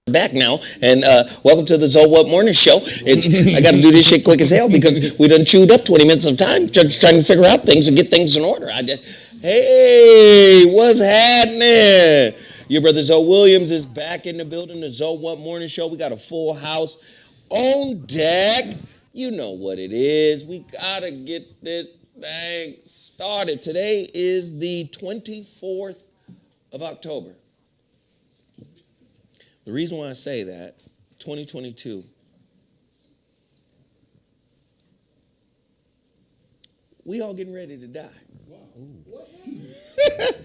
Back now, and welcome to the So What Morning Show. I got to do this shit quick as hell because we done chewed up 20 minutes of time just trying to figure out things and get things in order. Hey, what's happening? Your brother Zoe Williams is back in the building, the So What Morning Show. We got a full house on deck. You know what it is. We got to get this thing started. Today is the 24th of October. The reason why I say that, 2022, we all getting ready to die. Wow. What happened?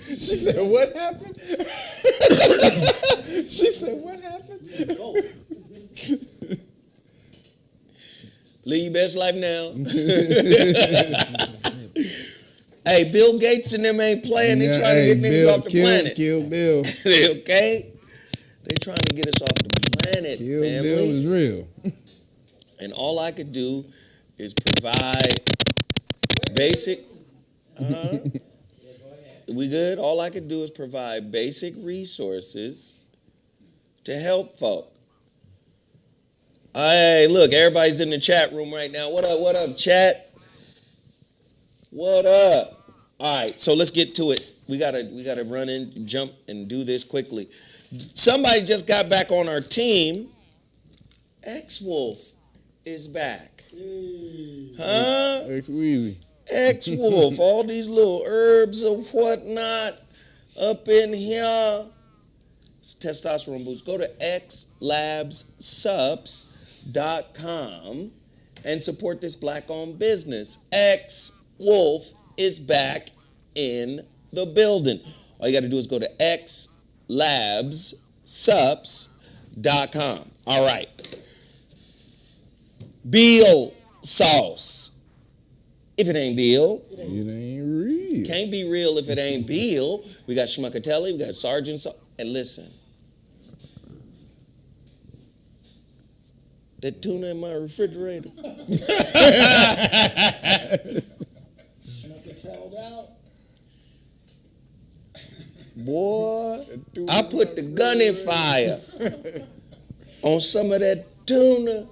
She said, what happened? She said, what happened? Live your best life now. Hey, Bill Gates and them ain't playing. They trying to get niggas off the planet. Kill Bill. Okay? They trying to get us off the planet, Kill family. Bill is real. And all I could do is provide basic. We good? All I could do is provide basic resources to help folk. Hey, look, everybody's in the chat room right now. What up, chat? What up? All right, so let's get to it. We gotta run in, jump, and do this quickly. Somebody just got back on our team. X-Wolf is back. Huh? X-Weezy. X-Wolf, all these little herbs or whatnot up in here. It's testosterone boost. Go to xlabssups.com and support this black-owned business. X-Wolf is back in the building. All you got to do is go to xlabssups.com. All right. Beal sauce. If it ain't Beal, it ain't real. Can't be real if it ain't Beal. We got Schmuckatelli, we got Sergeant sauce. And listen, that tuna in my refrigerator. Schmuckatelled out. Boy, I put the gunny fire on some of that tuna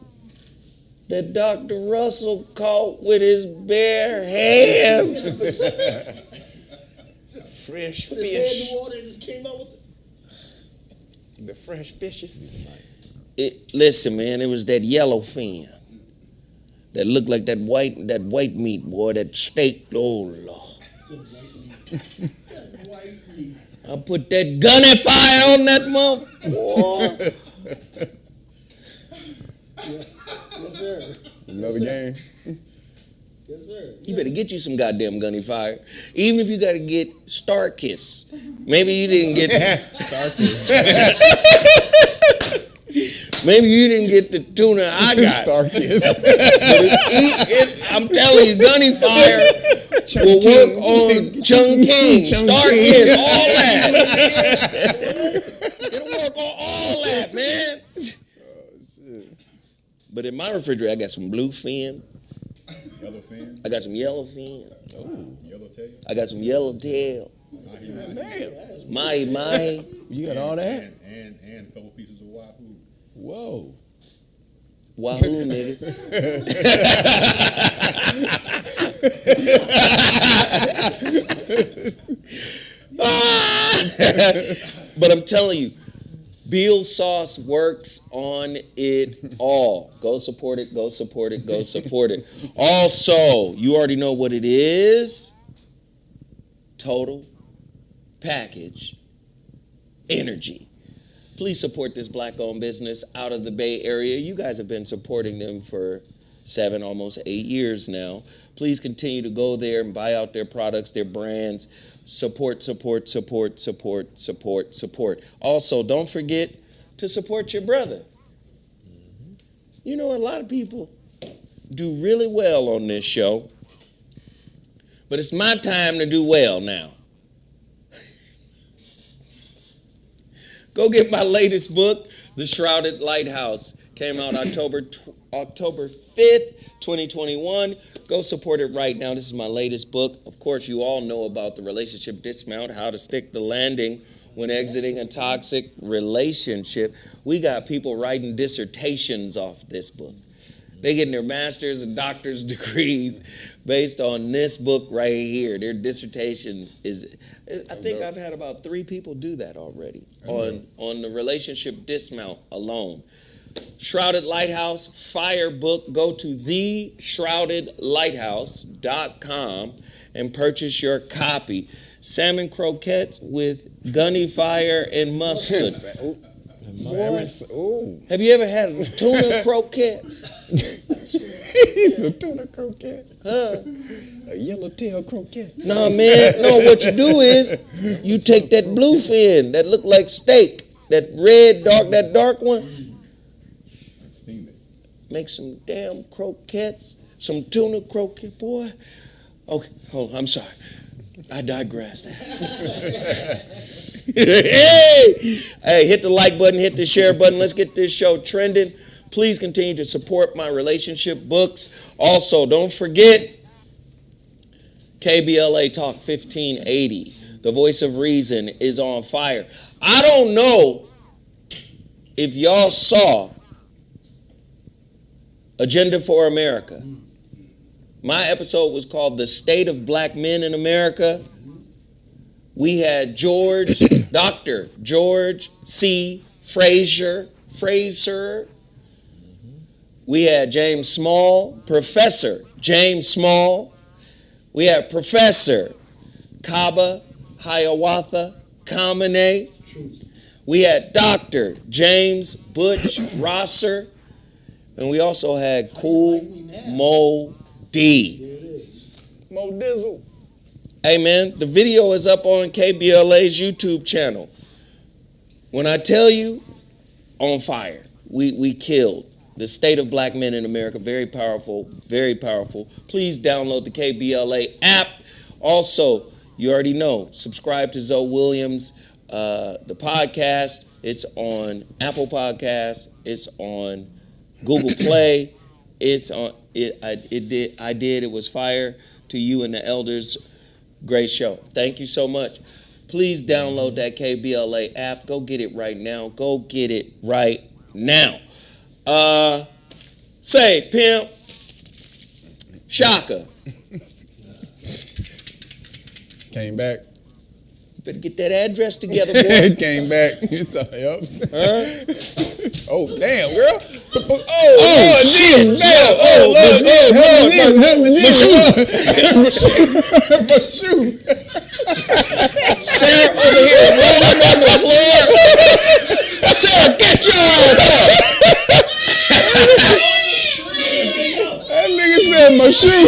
that Dr. Russell caught with his bare hands. Fresh Put his head in fish. the water and just came out with The fresh fishes. Listen, man, it was that yellow fin that looked like that white meat, boy, that steak. Oh, Lord. that white meat. I put that gunny fire on that motherfucker. Yes, sir. Another game. Yes, sir. You better get you some goddamn gunny fire. Even if you got to get Star Kiss. Maybe you didn't get... Maybe you didn't get the tuna I got. Star Kiss. I'm telling you, gunny fire will work on Chung King, Star Kiss, all that. It'll work on all that, man. But in my refrigerator, I got some blue fin. Yellow fin? I got some yellow fin. Oh. Yellow tail? I got some yellow tail. Mahi. You got all that? And a couple pieces of wahoo. Whoa. Wahoo, niggas. But I'm telling you, Beal sauce works on it all. Go support it, go support it, go support it. Also, you already know what it is. Total Package Energy. Please support this black-owned business out of the Bay Area. You guys have been supporting them for 7, almost 8 years now. Please continue to go there and buy out their products, their brands. Support. Also, don't forget to support your brother. You know, a lot of people do really well on this show, but it's my time to do well now. Go get my latest book, The Shrouded Lighthouse. Came out October 5th, 2021. Go support it right now. This is my latest book. Of course, you all know about the relationship dismount, how to stick the landing when exiting a toxic relationship. We got people writing dissertations off this book. They getting their master's and doctor's degrees based on this book right here. Their dissertation is, I think I've had about 3 people do that already on the relationship dismount alone. Shrouded Lighthouse, fire book. Go to theshroudedlighthouse.com and purchase your copy. Salmon croquettes with gunny fire and mustard. Have you ever had a tuna croquette? A tuna croquette. Huh? A yellowtail croquette. Nah, man. No, what you do is you take that bluefin that look like steak, that red, that dark one, Steam it. make some damn croquettes, some tuna croquette, boy. Okay, hold on, I'm sorry. I digress. Hey, hit the like button, hit the share button. Let's get this show trending. Please continue to support my relationship books. Also, don't forget KBLA Talk 1580. The Voice of Reason is on fire. I don't know if y'all saw Agenda for America. My episode was called The State of Black Men in America. We had Dr. George C. Fraser. We had James Small, Professor James Small. We had Professor Kaba Hiawatha Kamene. We had Dr. James Butch Rosser. And we also had Cool Mo D. Mo Dizzle. Hey man, the video is up on KBLA's YouTube channel. When I tell you, on fire. We killed. The State of Black Men in America, very powerful, very powerful. Please download the KBLA app. Also, you already know, subscribe to Zoe Williams, the podcast. It's on Apple Podcasts. It's on Google Play. It's on it was fire to you and the elders. Great show. Thank you so much. Please download that KBLA app. Go get it right now. Go get it right now. Say, pimp, Shaka. Came back. Better get that address together, boy. Came back. It's all helps. Huh? Oh, damn, girl. Oh, Jesus. shit. Damn. Oh, My shoe. Sarah over here rolling on the floor. Sarah, get your ass up. That nigga said my shoe.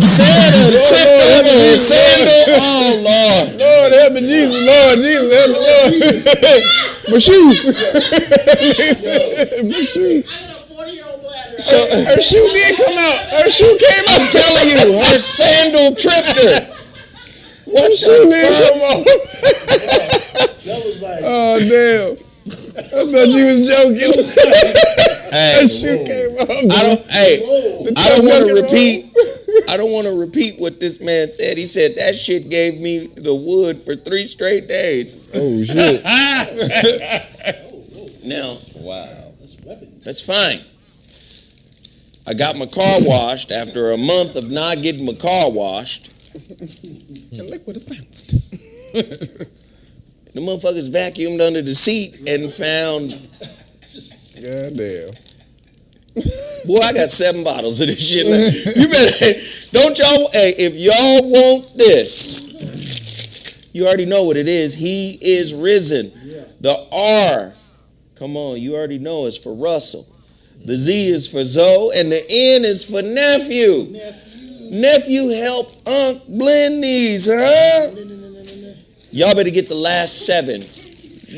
Sarah tripped over her sandal. Oh, Lord. Lord help me, Jesus. Lord, Jesus help me, Lord. My shoe. My shoe. So Her shoe did come out. Her shoe came out. I'm telling you, her sandal tripped her. What Shoe the did fuck? come out. That was like, Oh, damn. I thought you was joking. Hey, Her shoe came out. I don't want to repeat. Roll. I don't want to repeat what this man said. He said that shit gave me the wood for 3 straight days. Oh, shit. Now, Wow. that's weapon. that's fine. I got my car washed after a month of not getting my car washed. And look what it found. The motherfuckers vacuumed under the seat and found, Goddamn. boy, I got 7 bottles of this shit. You better, don't y'all, hey, if y'all want this, you already know what it is. He is risen. Yeah. The R, come on, you already know, is for Russell. The Z is for Zoe, and the N is for nephew. Nephew, help Unc blend these, huh? Y'all better get the last 7.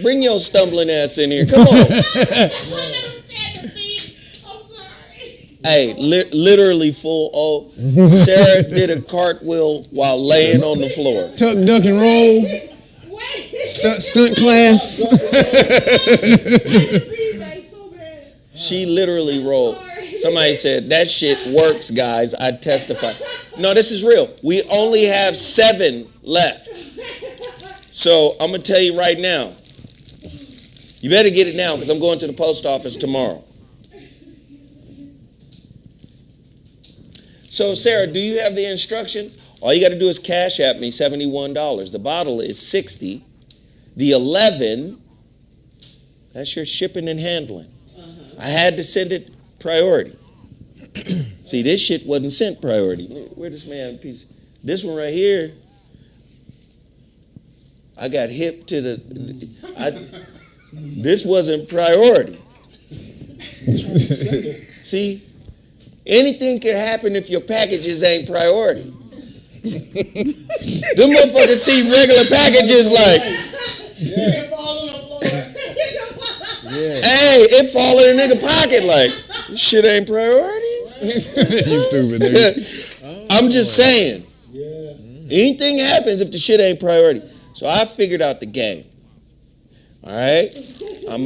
Bring your stumbling ass in here. Come on. Hey, literally full O. Sarah did a cartwheel while laying on the floor. Tuck, duck, and roll. Stunt class. She literally rolled. Somebody said, that shit works, guys. I testify. No, this is real. We only have 7 left. So I'm going to tell you right now. You better get it now because I'm going to the post office tomorrow. So, Sarah, do you have the instructions? All you got to do is cash app me $71. The bottle is $60. The 11, that's your shipping and handling. I had to send it priority. See, this shit wasn't sent priority. Where this man piece? This one right here, I got hip to the. This wasn't priority. See, anything can happen if your packages ain't priority. Them motherfuckers see regular packages like, hey, it fall in a nigga pocket like, this shit ain't priority. You stupid nigga. I'm just saying. Yeah. Anything happens if the shit ain't priority. So I figured out the game. All right? I'm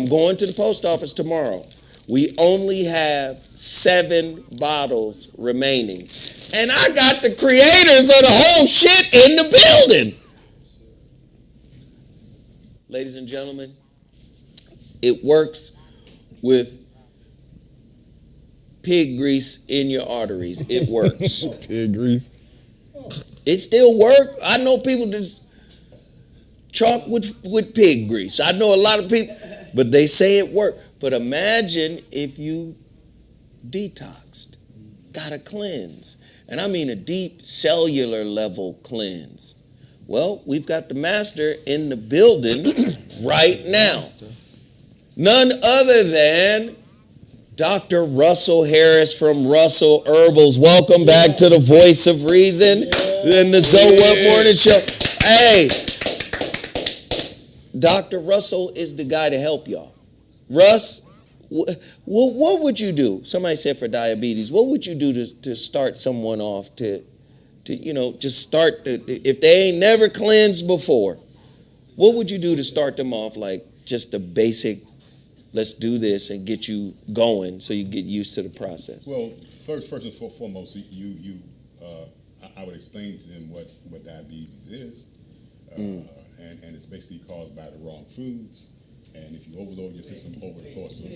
going to the post office tomorrow. We only have 7 bottles remaining. And I got the creators of the whole shit in the building. Ladies and gentlemen, it works with pig grease in your arteries. It works. Pig grease. It still works. I know people just chalk with pig grease. I know a lot of people, but they say it worked. But imagine if you detoxed, got a cleanse. And I mean a deep cellular level cleanse. Well, we've got the master in the building right now. None other than Dr. Russell Harris from Russell Herbals. Welcome back to the Voice of Reason and the So What Morning Show. Hey, Dr. Russell is the guy to help y'all. Russ, what would you do? Somebody said for diabetes, what would you do to start someone off to just start, if they ain't never cleansed before, what would you do to start them off like just the basic, let's do this and get you going so you get used to the process? Well, first and foremost, I would explain to them what diabetes is, and it's basically caused by the wrong foods. And if you overload your system over the course of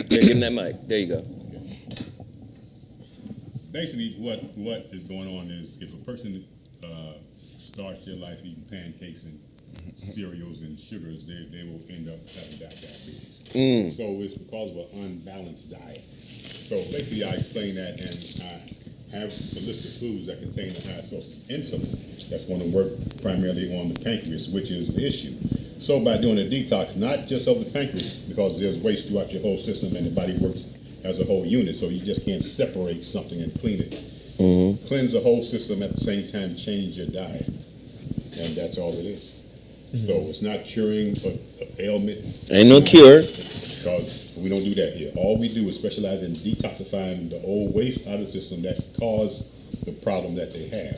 Get in that mic. There you go. Basically, what is going on is if a person starts their life eating pancakes and cereals and sugars, they will end up having diabetes. So it's because of an unbalanced diet. So basically, I explain that, and I have a list of foods that contain the high source of insulin that's going to work primarily on the pancreas, which is the issue. So by doing a detox, not just of the pancreas, because there's waste throughout your whole system and the body works as a whole unit, so you just can't separate something and clean it. Cleanse the whole system at the same time, change your diet, and that's all it is. So it's not curing an ailment. Ain't no cure. Because we don't do that here. All we do is specialize in detoxifying the old waste out of the system that caused the problem that they have.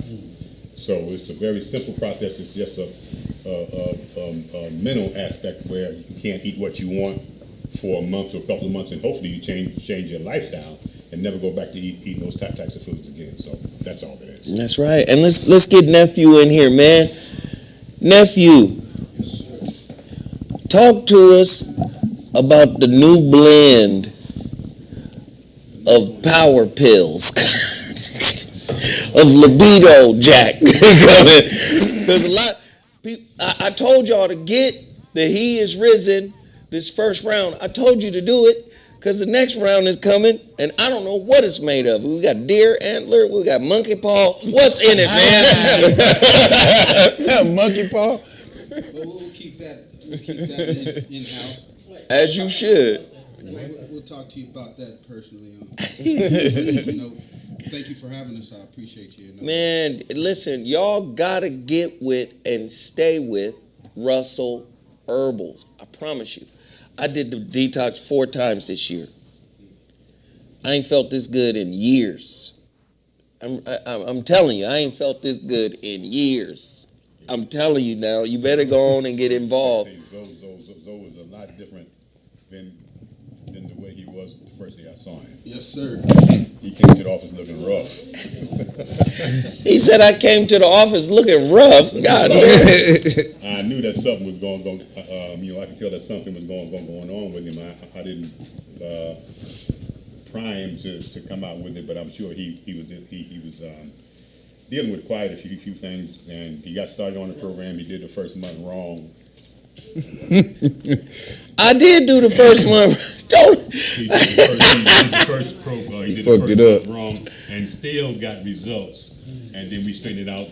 So it's a very simple process. It's just a mental aspect where you can't eat what you want for a month or a couple of months, and hopefully you change your lifestyle and never go back to eating those types of foods again. So that's all it is. That's right. And let's get Nephew in here, man. Nephew, talk to us about the new blend of power pills. Of libido jack. There's a lot. I told y'all to get the He Is Risen this first round. I told you to do it because the next round is coming, and I don't know what it's made of. We got deer antler. We got monkey paw. What's in it, man? Monkey paw. But we'll keep that in-house. As you should. We'll talk to you about that personally. Thank you for having us. I appreciate you. Man, listen, y'all gotta get with and stay with Russell Herbals. I promise you. I did the detox 4 times this year. I ain't felt this good in years. I'm telling you, I ain't felt this good in years. I'm telling you now, you better go on and get involved. Zoe is a lot different than the way he was was the first day I saw him. Yes, sir. He came to the office looking rough. He said I came to the office looking rough. God damn. I knew that something was going. I could tell that something was going on with him. I didn't pry him to come out with it, but I'm sure he was dealing with quite a few things, and he got started on the program. He did the first month wrong. I did do the first one. Don't. He did the first month wrong, and still got results. And then we straightened it out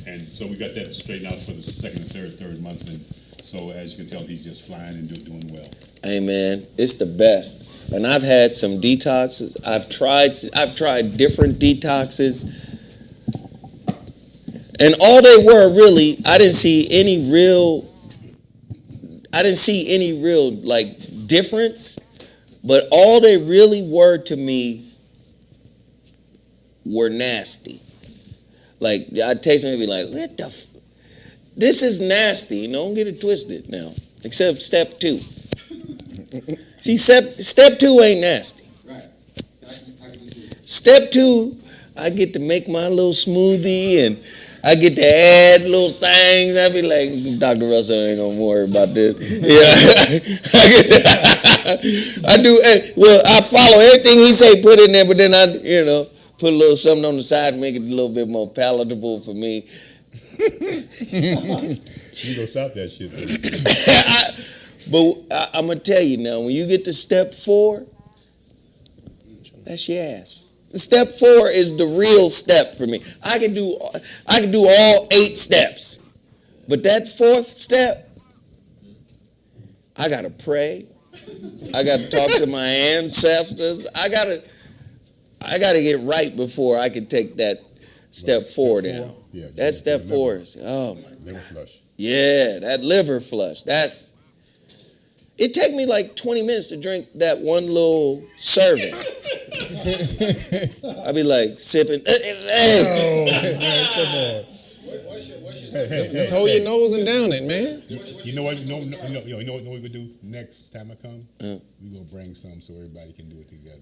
and so we got that straightened out for the second and third month. And so as you can tell, he's just flying and doing well. Hey man, it's the best. And I've had some detoxes. I've tried different detoxes. And all they were really, I didn't see any real like difference, but all they really were to me were nasty. Like I'd taste them and be like, what the this is nasty. Don't get it twisted now. Except step 2. See, step 2 ain't nasty. Right. Step 2, I get to make my little smoothie and I get to add little things. I be like, Dr. Russell ain't gonna worry about this. Yeah, I do. Well, I follow everything he say. Put in there, but then I, put a little something on the side to make it a little bit more palatable for me. You go stop that shit. But I'm gonna tell you now, when you get to step 4, that's your ass. Step 4 is the real step for me. I can do all 8 steps, but that 4th step, I gotta pray. I gotta talk to my ancestors. I gotta get right before I can take that step 4 down. Yeah, that step 4 is liver flush. Yeah, that liver flush. It take me like 20 minutes to drink that one little serving. I be like sipping. Just hold your nose and down it, man. You know what? You know what we do next time I come? We gonna bring some so everybody can do it together.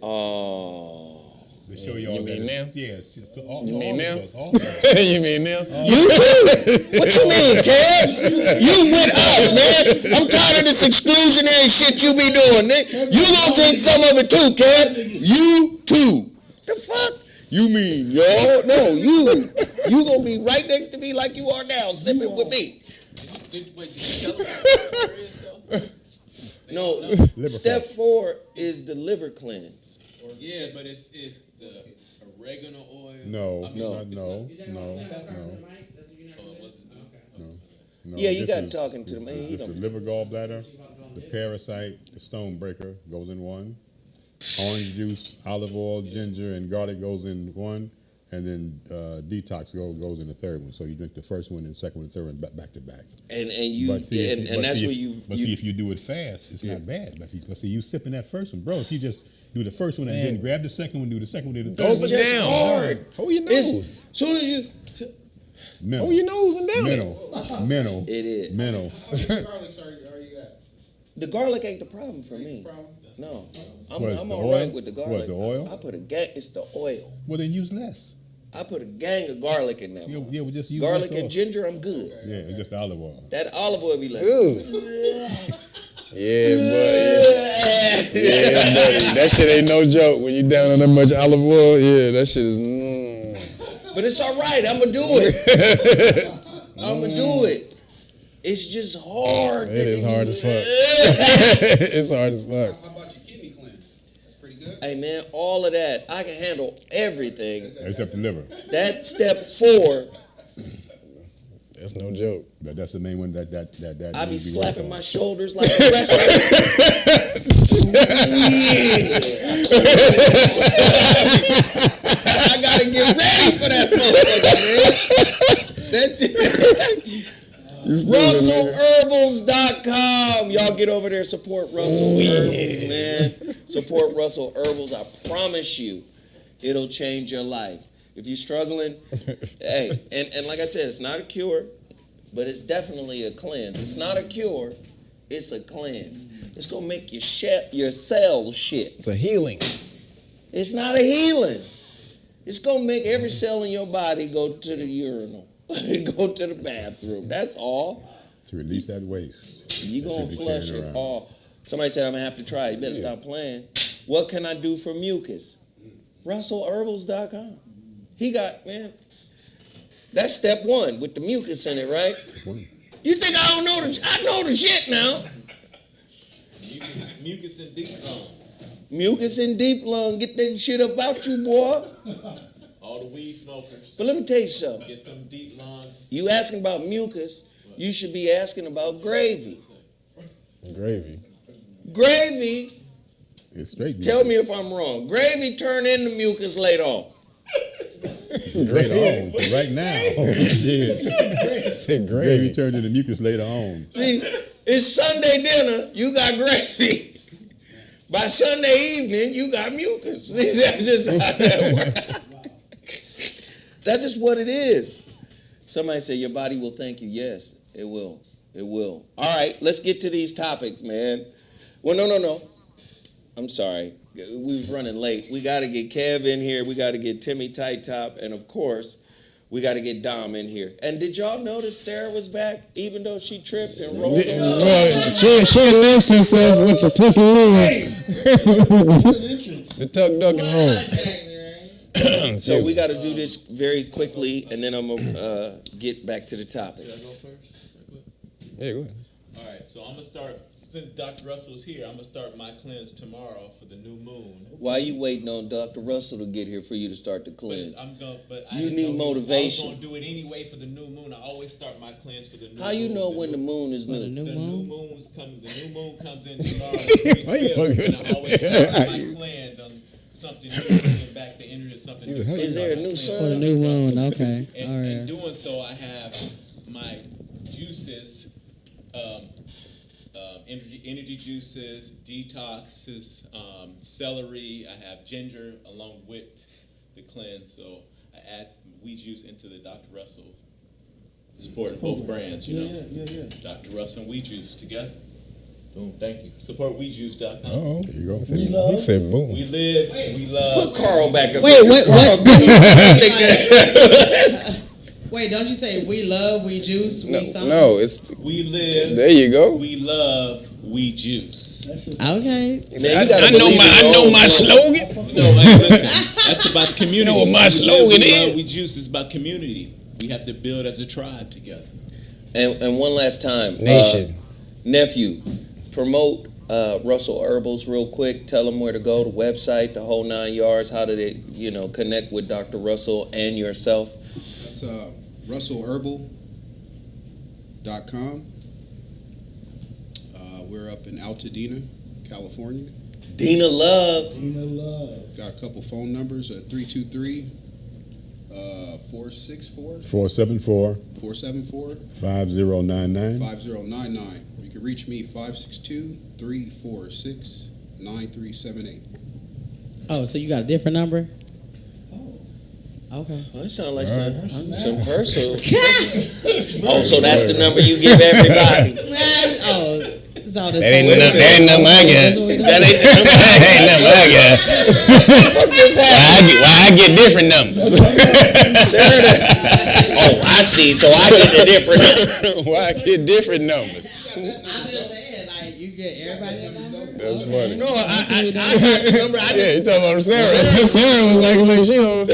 Oh. To show y'all You mean now? Yes. So You mean now? All You mean now? You too. What you mean, Kev? You with us, man. I'm tired of this exclusionary shit you be doing, Nick. You gonna drink some of it too, Kev. You too. The fuck? You mean, yo? No, you gonna be right next to me like you are now, sipping with me. Did you tell us what it is, though? No, Liver step flush. 4 is the liver cleanse. Yeah, but it's the oregano oil. No. Yeah, you this got is- talking to this me. is- You this is don't- the liver gallbladder, the parasite, the stone breaker goes in one. Orange juice, olive oil, ginger, and garlic goes in one, and then detox goes in the third one. So you drink the first one, and second one, and third one back to back. And you But see, and that's where you. But see, if you do it fast, it's not bad. But see, you sipping that first one, bro. If you just do the first one and then grab the second one, do the second one, do the third Goes one. just down. hard. Hold your It's, nose. soon as you. Mental. Hold your nose and down it. Mental. It is. Mental. How many garlics are you at? The garlic ain't the problem for me. Problem? No, What, I'm the all right oil? with the What, garlic. the oil? I put a gang. It's the oil. Well, then use less. I put a gang of garlic in there. Yeah, we just use Garlic less and oil. ginger, I'm good. Yeah, it's just olive oil. That olive oil be like. Ooh. Yeah, buddy. Yeah, buddy. That shit ain't no joke. When you down on that much olive oil, yeah, that shit is. But it's all right. I'm gonna do it. I'm gonna do it. It's just hard. It is hard as fuck. It's hard as fuck. How about your kidney cleanse? That's pretty good. Hey man, all of that. I can handle everything. Except the liver. That step 4, That's no joke. That's the main one that I be needs to slapping worked my on. shoulders like a wrestler. I gotta get ready for that motherfucker, man. RussellHerbals.com. Y'all get over there, support Russell Herbals, man. Support Russell Herbals. I promise you, it'll change your life. If you're struggling, hey, and like I said, it's not a cure, but it's definitely a cleanse. It's not a cure, It's a cleanse. It's gonna make your cells shit. It's a healing. It's not a healing. It's gonna make every cell in your body go to the urinal, go to the bathroom. That's all. To release that waste. You that gonna you be flush carrying it around. all. Somebody said I'm gonna have to try it. You better stop playing. What can I do for mucus? RussellHerbals.com. He got, man. That's step one with the mucus in it, right? You think I don't know I know the shit now. Mucus and deep lungs. Mucus in deep lung, get that shit up out you, boy. All the weed smokers. But let me tell you something. Get some deep lungs. You asking about mucus, you should be asking about gravy. Gravy. Gravy, It's straight. tell me if I'm wrong. Gravy turn into mucus later on. Later on, but right now. Yeah. Said Gravy gravy. turned into mucus later on. See, it's Sunday dinner, you got gravy. By Sunday evening, you got mucus. See, that's just how that works. That's just what it is. Somebody say your body will thank you. Yes, it will. It will. All right, let's get to these topics, man. Well, no. I'm sorry. We was running late. We got to get Kev in here. We got to get Timmy Tight Top. And, of course, we got to get Dom in here. And did y'all notice Sarah was back, even though she tripped and rolled on? Well, she announced herself with the tuck and roll. The tuck, duck, and roll. So we got to do this very quickly, and then I'm going to get back to the Should I topics. go first? Yeah, go ahead. All right, so I'm going to start, since Dr. Russell's here, I'm going to start my cleanse tomorrow for the new moon. Why you waiting on Dr. Russell to get here for you to start the But cleanse? I You didn't need know I was motivation. going to do it anyway for the new moon. I always start my cleanse for the new moon. How you know when the moon is new? The new moon comes in tomorrow. Why you and I always start my cleanse on something new, bringing back the energy of something new. Is there a new For the sun? new moon, okay. And, All in right. doing so, I have my juices, energy juices, detoxes, celery. I have ginger along with the cleanse. So I add wheat juice into the Dr. Russell. Support both brands, you know. Yeah. Dr. Russell and wheat juice together. Boom, thank you. Support wheatjuice.com. Oh, There you go. he said boom. We live, we love. Put Carl back up. Wait, there. what? Carl, Wait, don't you say we love, we juice, we something? No, it's We live, there. You go. we love wheat juice. Okay. Man, you gotta I know believe in my your own slogan. No, hey, listen, that's about community. You know what my We live, slogan we is? love wheat juice is about community. We have to build as a tribe together. And one last time, Nation. nephew, promote Russell Herbals real quick. Tell them where to go, the website, the whole 9 yards. How do they, connect with Dr. Russell and yourself? That's RussellHerbal.com. We're up in Altadena, California. Dina Love. Dina Love. Got a couple phone numbers at 323 464 474 474 5099. 5099. You can reach me 562-346-9378. Oh, so you got a different number? Okay. Well, that sounds like some personal. Oh, so that's the number you give everybody. Oh, it's all this. That ain't the number I got. That ain't the number. That ain't the number I got. What just happened? Why I get different numbers? Sarah, oh, I see. So I get a different number. Why I get different numbers? I'm just saying, like, you get everybody a number? That's funny. No, I got the number. I Yeah, just, you talking about Sarah? Sarah was like, look, she don't.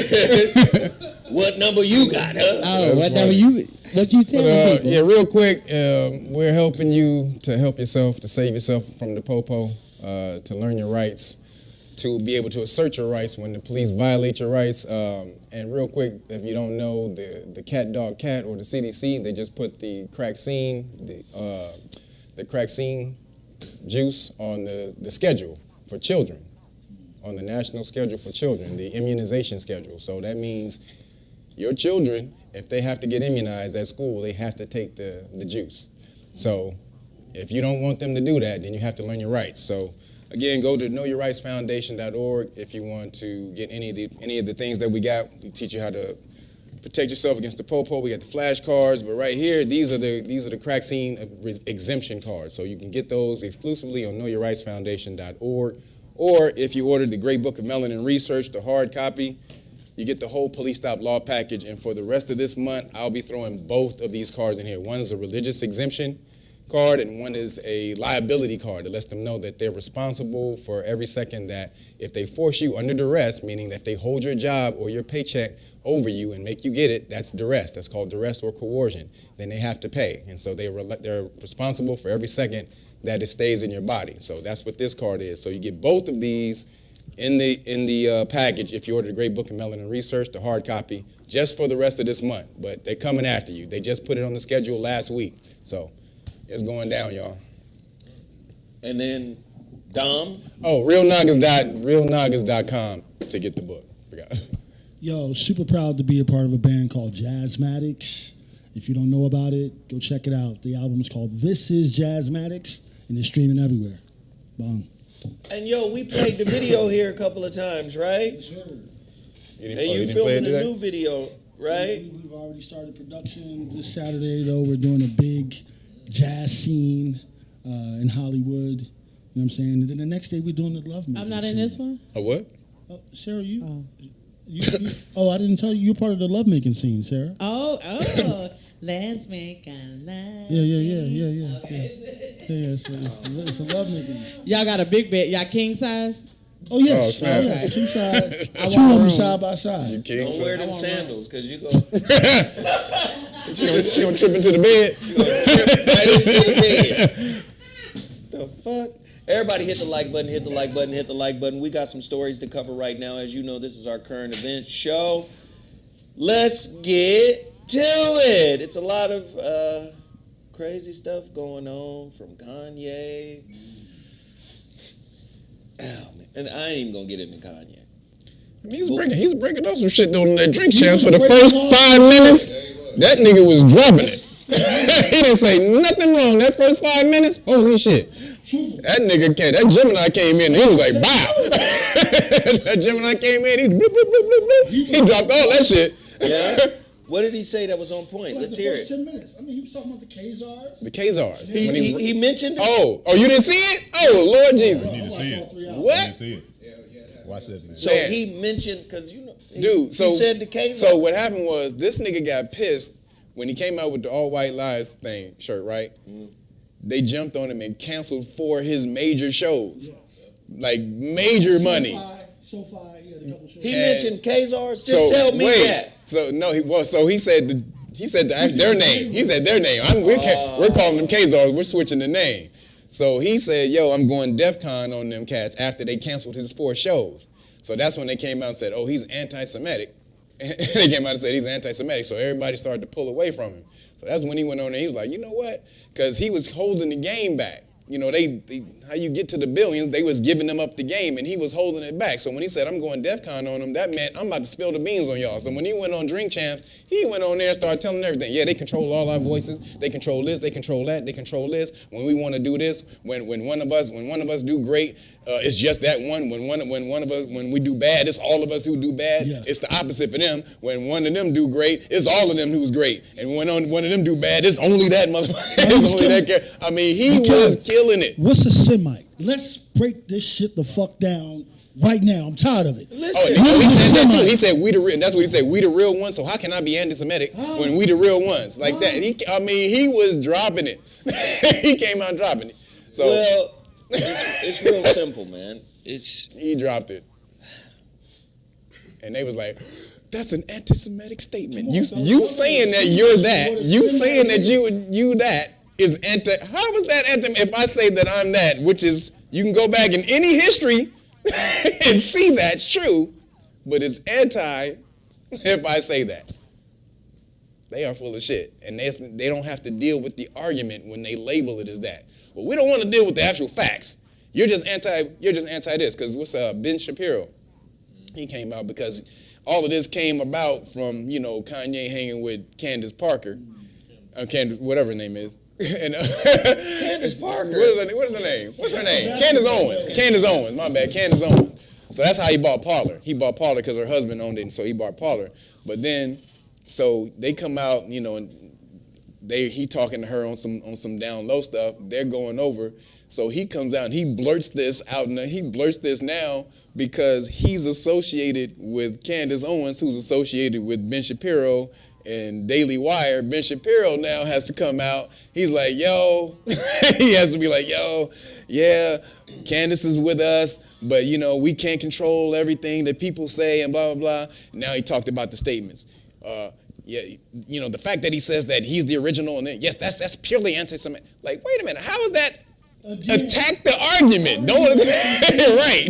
what number you got, huh? Oh, That's what number funny. what you telling people? Yeah, real quick, we're helping you to help yourself, to save yourself from the popo, to learn your rights, to be able to assert your rights when the police violate your rights. And real quick, if you don't know, the cat dog cat or the CDC, they just put the Craxine, the Craxine juice on the schedule for children, on the national schedule for children, the immunization schedule. So that means your children, if they have to get immunized at school, they have to take the juice. So if you don't want them to do that, then you have to learn your rights. So again, go to knowyourrightsfoundation.org if you want to get any of the things that we got. We teach you how to protect yourself against the popo. We got the flashcards, but right here, these are the crack scene exemption cards. So you can get those exclusively on knowyourrightsfoundation.org, or if you order the Great Book of Melanin Research, the hard copy, you get the whole police stop law package. And for the rest of this month, I'll be throwing both of these cards in here. One is a religious exemption card, and one is a liability card that lets them know that they're responsible for every second that if they force you under duress, meaning that they hold your job or your paycheck over you and make you get it, that's duress. That's called duress or coercion. Then they have to pay. And so they're responsible for every second that it stays in your body. So that's what this card is. So you get both of these in the package if you order the Great Book of Melanin Research, the hard copy, just for the rest of this month. But they're coming after you. They just put it on the schedule last week. So it's going down, y'all. And then Dom. Oh, realnoggins.com to get the book. Forgot. Yo, super proud to be a part of a band called Jazzmatics. If you don't know about it, go check it out. The album is called This Is Jazzmatics, and it's streaming everywhere. Bang. And yo, we played the video here a couple of times, right? Yes, sir. And you filming a new video, right? We've already started production. This Saturday, though, we're doing a big jazz scene in Hollywood. You know what I'm saying? And then the next day, we're doing the love making I'm not in scene. this one. A what? Oh, Sarah, you, I didn't tell you. You're part of the love making scene, Sarah. Oh, let's make a love. Yeah. Okay. Yeah, so it's a love making. Y'all got a big bed. Y'all king size? Oh, yes. Oh, snap. Yes. Two sides. I Two want of them room. side by side. Don't wear them sandals, because you go She gonna trip into the bed. right into the bed. The fuck? Everybody hit the like button, hit the like button, hit the like button. We got some stories to cover right now. As you know, this is our current event show. Let's get to it. It's a lot of crazy stuff going on from Kanye. Oh, man. And I ain't even going to get into Kanye. He's breaking up some shit on that drink champs for the first 5 minutes. That nigga was dropping it. He didn't say nothing wrong that first 5 minutes. Holy shit. That Gemini came in and he was like, wow. That Gemini came in, he dropped all that shit. Yeah? What did he say that was on point? Let's hear it. 10 minutes. I mean, he was talking about the Khazars. The Khazars. He mentioned it? Oh, you didn't see it? Oh, Lord Jesus. You need to see it. What? You need to see it. Watch this, man. So Man. he mentioned, because he So said the Khazars. So what happened was this nigga got pissed when he came out with the All White Lies shirt, right? They jumped on him and canceled 4 of his major shows. Like major money. SoFi, he had a couple shows. He mentioned Khazars? Just tell me that. So no, he said their name. He said their name. We're calling them Khazars. We're switching the name. So he said, yo, I'm going DEF CON on them cats after they canceled his 4 shows. So that's when they came out and said, oh, he's anti-Semitic. They came out and said he's anti-Semitic. So everybody started to pull away from him. So that's when he went on there. He was like, you know what? Because he was holding the game back. You know, they how you get to the billions, they was giving them up the game, and he was holding it back. So when he said, I'm going DEF CON on them, that meant I'm about to spill the beans on y'all. So when he went on Drink Champs, he went on there and started telling everything. Yeah, they control all our voices. They control this. They control that. They control this. When we want to do this, when one of us do great, it's just that one. When we do bad, it's all of us who do bad. Yeah. It's the opposite for them. When one of them do great, it's all of them who's great. And when one of them do bad, it's only that motherfucker. It's only that guy. I mean, he was killing it. What's a Semite? Let's break this shit the fuck down right now. I'm tired of it. Listen. Oh, he said that too. He said we the real. That's what he said. We the real ones. So how can I be anti-Semitic when we the real ones? Like that. He was dropping it. He came out dropping it. So well, it's real simple, man. He dropped it, and they was like, "That's an anti-Semitic statement." You saying that you're that? You saying that you that is anti? How was that anti? If I say that I'm that, which is you can go back in any history and see that's true, but it's anti if I say that. They are full of shit, and they don't have to deal with the argument when they label it as that. But we don't want to deal with the actual facts. You're just anti this, because what's Ben Shapiro? He came out because all of this came about from, Kanye hanging with Candace Parker. Candace, whatever her name is. And, Candace Parker. What is her name? What's her name? Candace Owens, my bad, Candace Owens. So that's how he bought Parler. He bought Parler because her husband owned it, and so he bought Parler. But then So they come out, you know, and he talking to her on some down low stuff. They're going over. So he comes out and he blurts this out, and he blurts this now because he's associated with Candace Owens, who's associated with Ben Shapiro and Daily Wire. Ben Shapiro now has to come out. He's like, yo, he has to be like, yo, yeah, Candace is with us, but you know, we can't control everything that people say and blah, blah, blah. Now he talked about the statements. Yeah, you know, the fact that he says that he's the original, and then, yes, that's purely anti-Semitic. Like, wait a minute, how is that? Attack the argument. Don't right.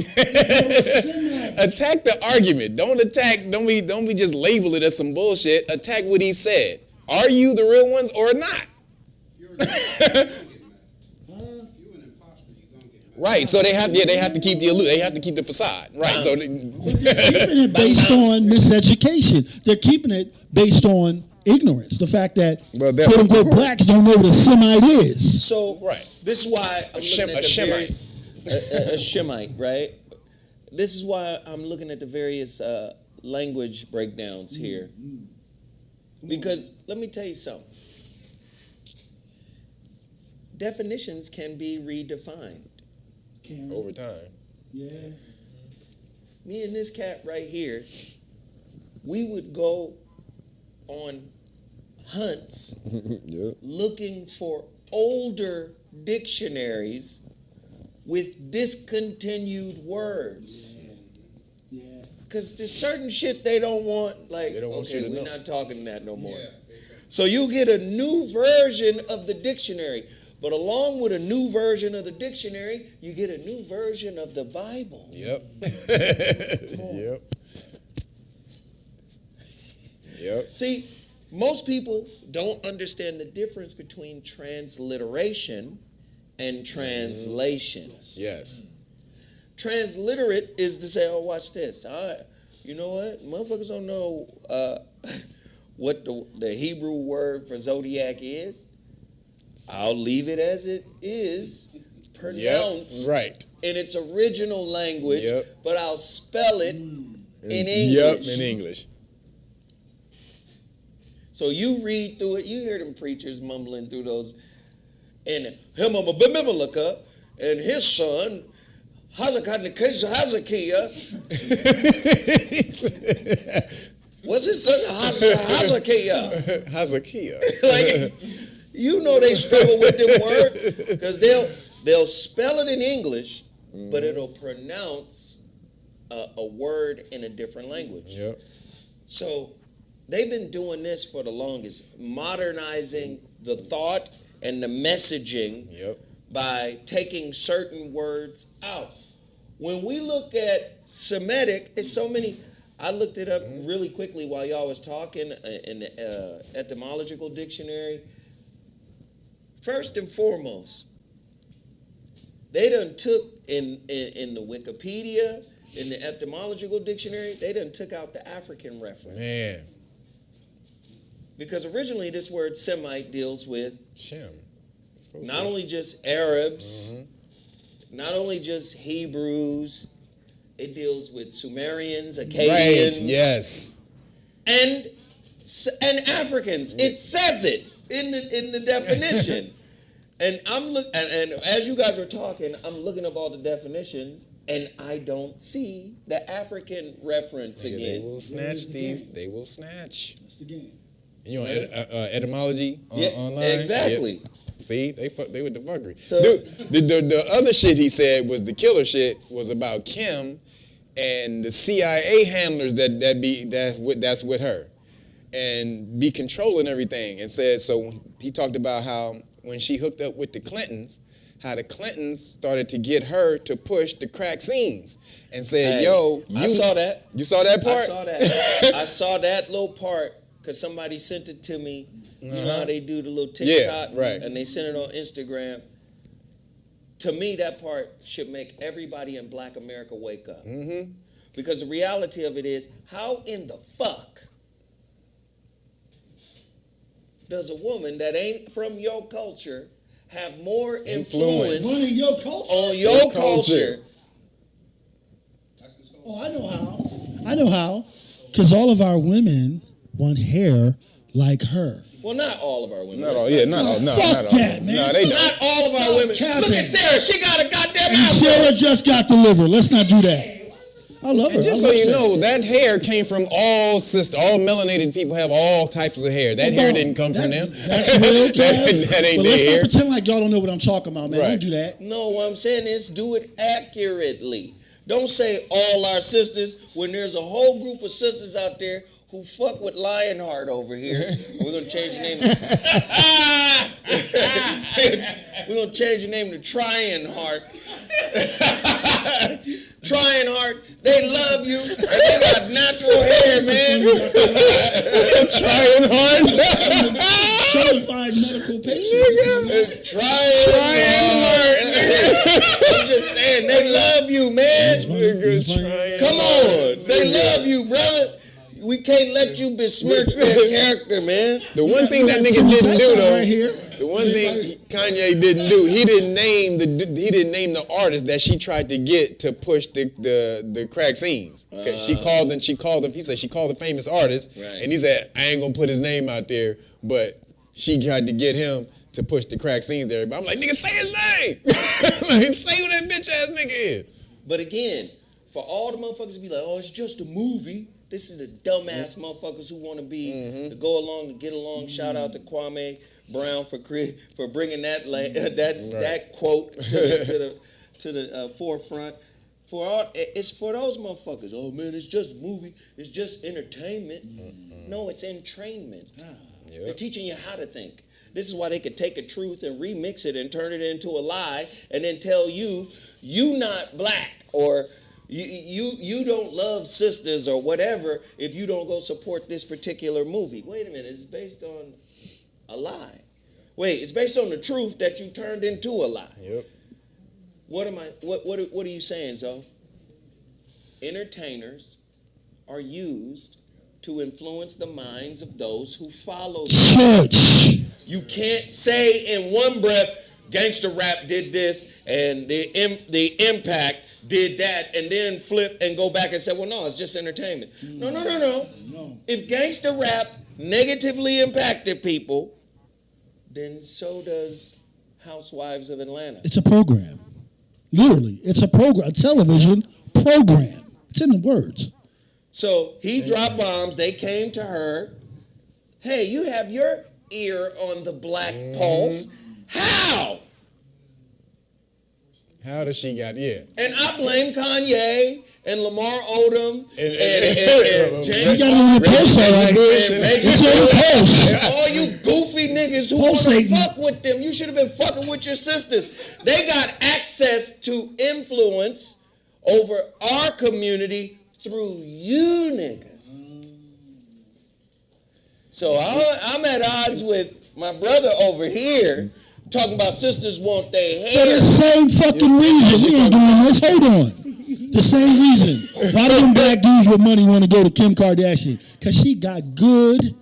Attack the argument. Don't we just label it as some bullshit. Attack what he said. Are you the real ones or not? Right. So they have to keep the facade. Right. So they're keeping it based on miseducation. They're keeping it based on ignorance. The fact that quote unquote blacks don't know what a Semite is. So right. This is why I'm looking at the various a Shemite, right? This is why I'm looking at the various language breakdowns here. Because let me tell you something. Definitions can be redefined. Over time. Yeah. Me and this cat right here, we would go on hunts looking for older dictionaries with discontinued words. Yeah. Because there's certain shit they don't want, like, okay, we're not talking that no more. So you get a new version of the dictionary. But along with a new version of the dictionary, you get a new version of the Bible. Yep. Yep. See, most people don't understand the difference between transliteration and translation. Yes. Transliterate is to say, oh, watch this. You know what? Motherfuckers don't know what the Hebrew word for zodiac is. I'll leave it as it is, pronounced in its original language, but I'll spell it in English. Yep, in English. So you read through it, you hear them preachers mumbling through those, and him Abimelech and his son, Hezekiah. What's his son? Hezekiah. Like, you know they struggle with them words because they'll spell it in English, but it'll pronounce a word in a different language. Yep. So they've been doing this for the longest, modernizing the thought and the messaging by taking certain words out. When we look at Semitic, it's so many. I looked it up really quickly while y'all was talking in the etymological dictionary. First and foremost, they done took in the Wikipedia, in the etymological dictionary, they done took out the African reference. Man. Because originally this word Semite deals with Shem. Not only just Arabs, not only just Hebrews, it deals with Sumerians, Akkadians, and Africans. It says it in the definition. And and as you guys were talking, I'm looking up all the definitions, and I don't see the African reference again. They will snatch these. They will snatch. That's the game. You know, etymology online. Exactly. Yeah. See, they with the fuckery. So, Dude, the other shit he said was the killer shit was about Kim and the CIA handlers that's with her, and be controlling everything. And said so. He talked about how when she hooked up with the Clintons, how the Clintons started to get her to push the crack scenes and said, hey, "Yo, I saw that. You saw that part? I saw that. I saw that little part because somebody sent it to me. You know how they do the little TikTok, and they send it on Instagram. To me, that part should make everybody in Black America wake up. Because the reality of it is, how in the fuck does a woman that ain't from your culture have more influence on your culture? On your culture? Oh, I know how. Because all of our women want hair like her. Well, not all of our women. Not Let's all. Yeah, not all. No, Fuck not all. that, man. No, they don't. Not all of our women. capping. Look at Sarah. She got a goddamn And afro. Sarah just got delivered. Let's not do that. I love her. And just I so love you Sarah. know, that hair came from all melanated people have all types of hair. That hair didn't come from them. That's real, Kev. that ain't But their let's hair. not pretend like y'all don't know what I'm talking about, man. Right. Don't do that. No, what I'm saying is do it accurately. Don't say all our sisters when there's a whole group of sisters out there who fuck with Lionheart over here. We're gonna change the name. We're gonna change the name to Trying Heart. Trying Heart, they love you. And they got natural hair, man. Trying hard. Certified medical patient. Trying Heart. I'm just saying, they love you, man. Come on, they love you, brother. We can't let you besmirch their character, man. The one thing that nigga didn't do though, right here. the one thing Kanye didn't do, he didn't name the artist that she tried to get to push the crack scenes. She called him. He said she called a famous artist, Right. and he said I ain't gonna put his name out there, but she tried to get him to push the crack scenes there. But I'm like, nigga, say his name. Like, say who that bitch ass nigga is. But again, for all the motherfuckers to be like, oh, it's just a movie. This is the dumbass motherfuckers who want to be to go along to get along. Shout out to Kwame Brown for bringing that that quote to the forefront. It's for those motherfuckers. Oh man, it's just a movie. It's just entertainment. No, it's entrainment. They're teaching you how to think. This is why they could take a truth and remix it and turn it into a lie, and then tell you not black or. You don't love sisters or whatever if you don't go support this particular movie. Wait a minute, it's based on a lie. Wait, it's based on the truth that you turned into a lie. Yep. What are you saying, Zoe? Entertainers are used to influence the minds of those who follow them. Church. You can't say in one breath, gangster rap did this and the Impact did that, and then flip and go back and say, well, no, it's just entertainment. No. If gangster rap negatively impacted people, then so does Housewives of Atlanta. It's a program. Literally, it's a program, a television program. It's in the words. So he dropped bombs. They came to her. Hey, you have your ear on the black pulse. How? How does she got And I blame Kanye and Lamar Odom and You got it on the post, all right. It's on the post. and all you goofy niggas who want to Pulsating. fuck with them. You should have been fucking with your sisters. They got access to influence over our community through you niggas. So I'm at odds with my brother over here talking about sisters want their For hair. the same fucking reason. We ain't doing this. Hold on. The same reason. Why do them black dudes with money want to go to Kim Kardashian? Because she got good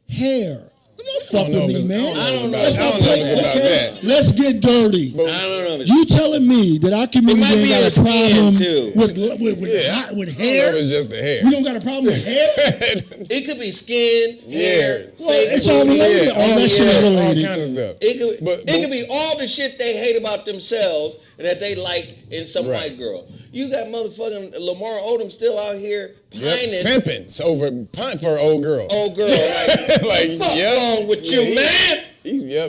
hair. Don't fuck with me, man. I don't know. Let's I don't not know play, about okay? that. Let's get dirty. I don't know. If it's You telling me that our community might be ain't her got a problem skin, too. with I don't know if hair? it's just the hair. We don't got a problem with hair? It could be skin, hair, Well, fake it's all booty. related. All that shit is all related. kind of stuff. It But- could be all the shit they hate about themselves and that they like in some Right. white girl. You got motherfucking Lamar Odom still out here pining Simping for an old girl. old girl. Like, Like, fuck yep. wrong with you, Yeah,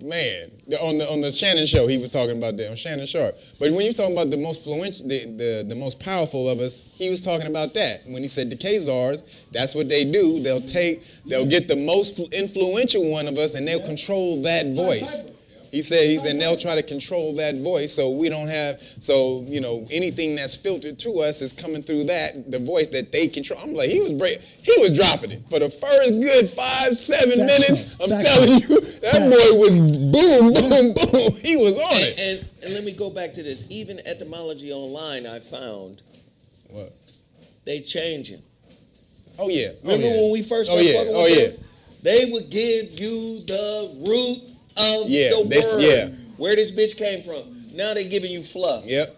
man? On the Shannon show, he was talking about that on Shannon Sharp. But when you're talking about the most influential, the most powerful of us, he was talking about that. When he said the Khazars, that's what they do. They'll get the most influential one of us, and they'll control that voice. He said they'll try to control that voice, so we don't have, anything that's filtered to us is coming through the voice that they control. I'm like, he was dropping it for the first good 5-7 minutes. I'm telling you, that boy was boom, boom, boom. He was on it. And let me go back to this. Even Etymology online, I found What? they changing. Oh yeah. Remember when we first started fucking with them? They would give you the root of the word, where this bitch came from. Now they giving you fluff. Yep.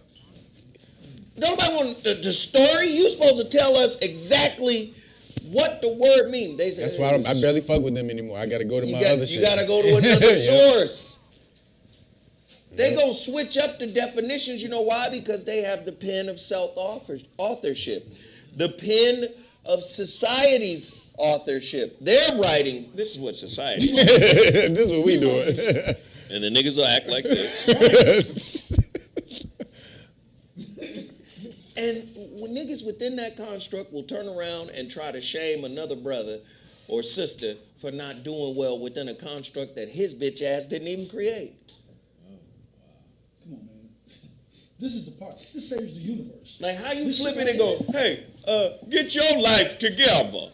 Nobody want the story. You supposed to tell us exactly what the word mean. They say, That's why I barely fuck with them anymore. I got to go to my other shit. You got to go to another Yeah. source. They gonna switch up the definitions. You know why? Because they have the pen of self-authorship, the pen of society's authorship. They're writing. This is what society. This is what we doing. And the niggas will act like this. And when niggas within that construct will turn around and try to shame another brother or sister for not doing well within a construct that his bitch ass didn't even create. Come on, man. This is the part. This saves the universe. Like, how you flip it and go, hey, get your life together.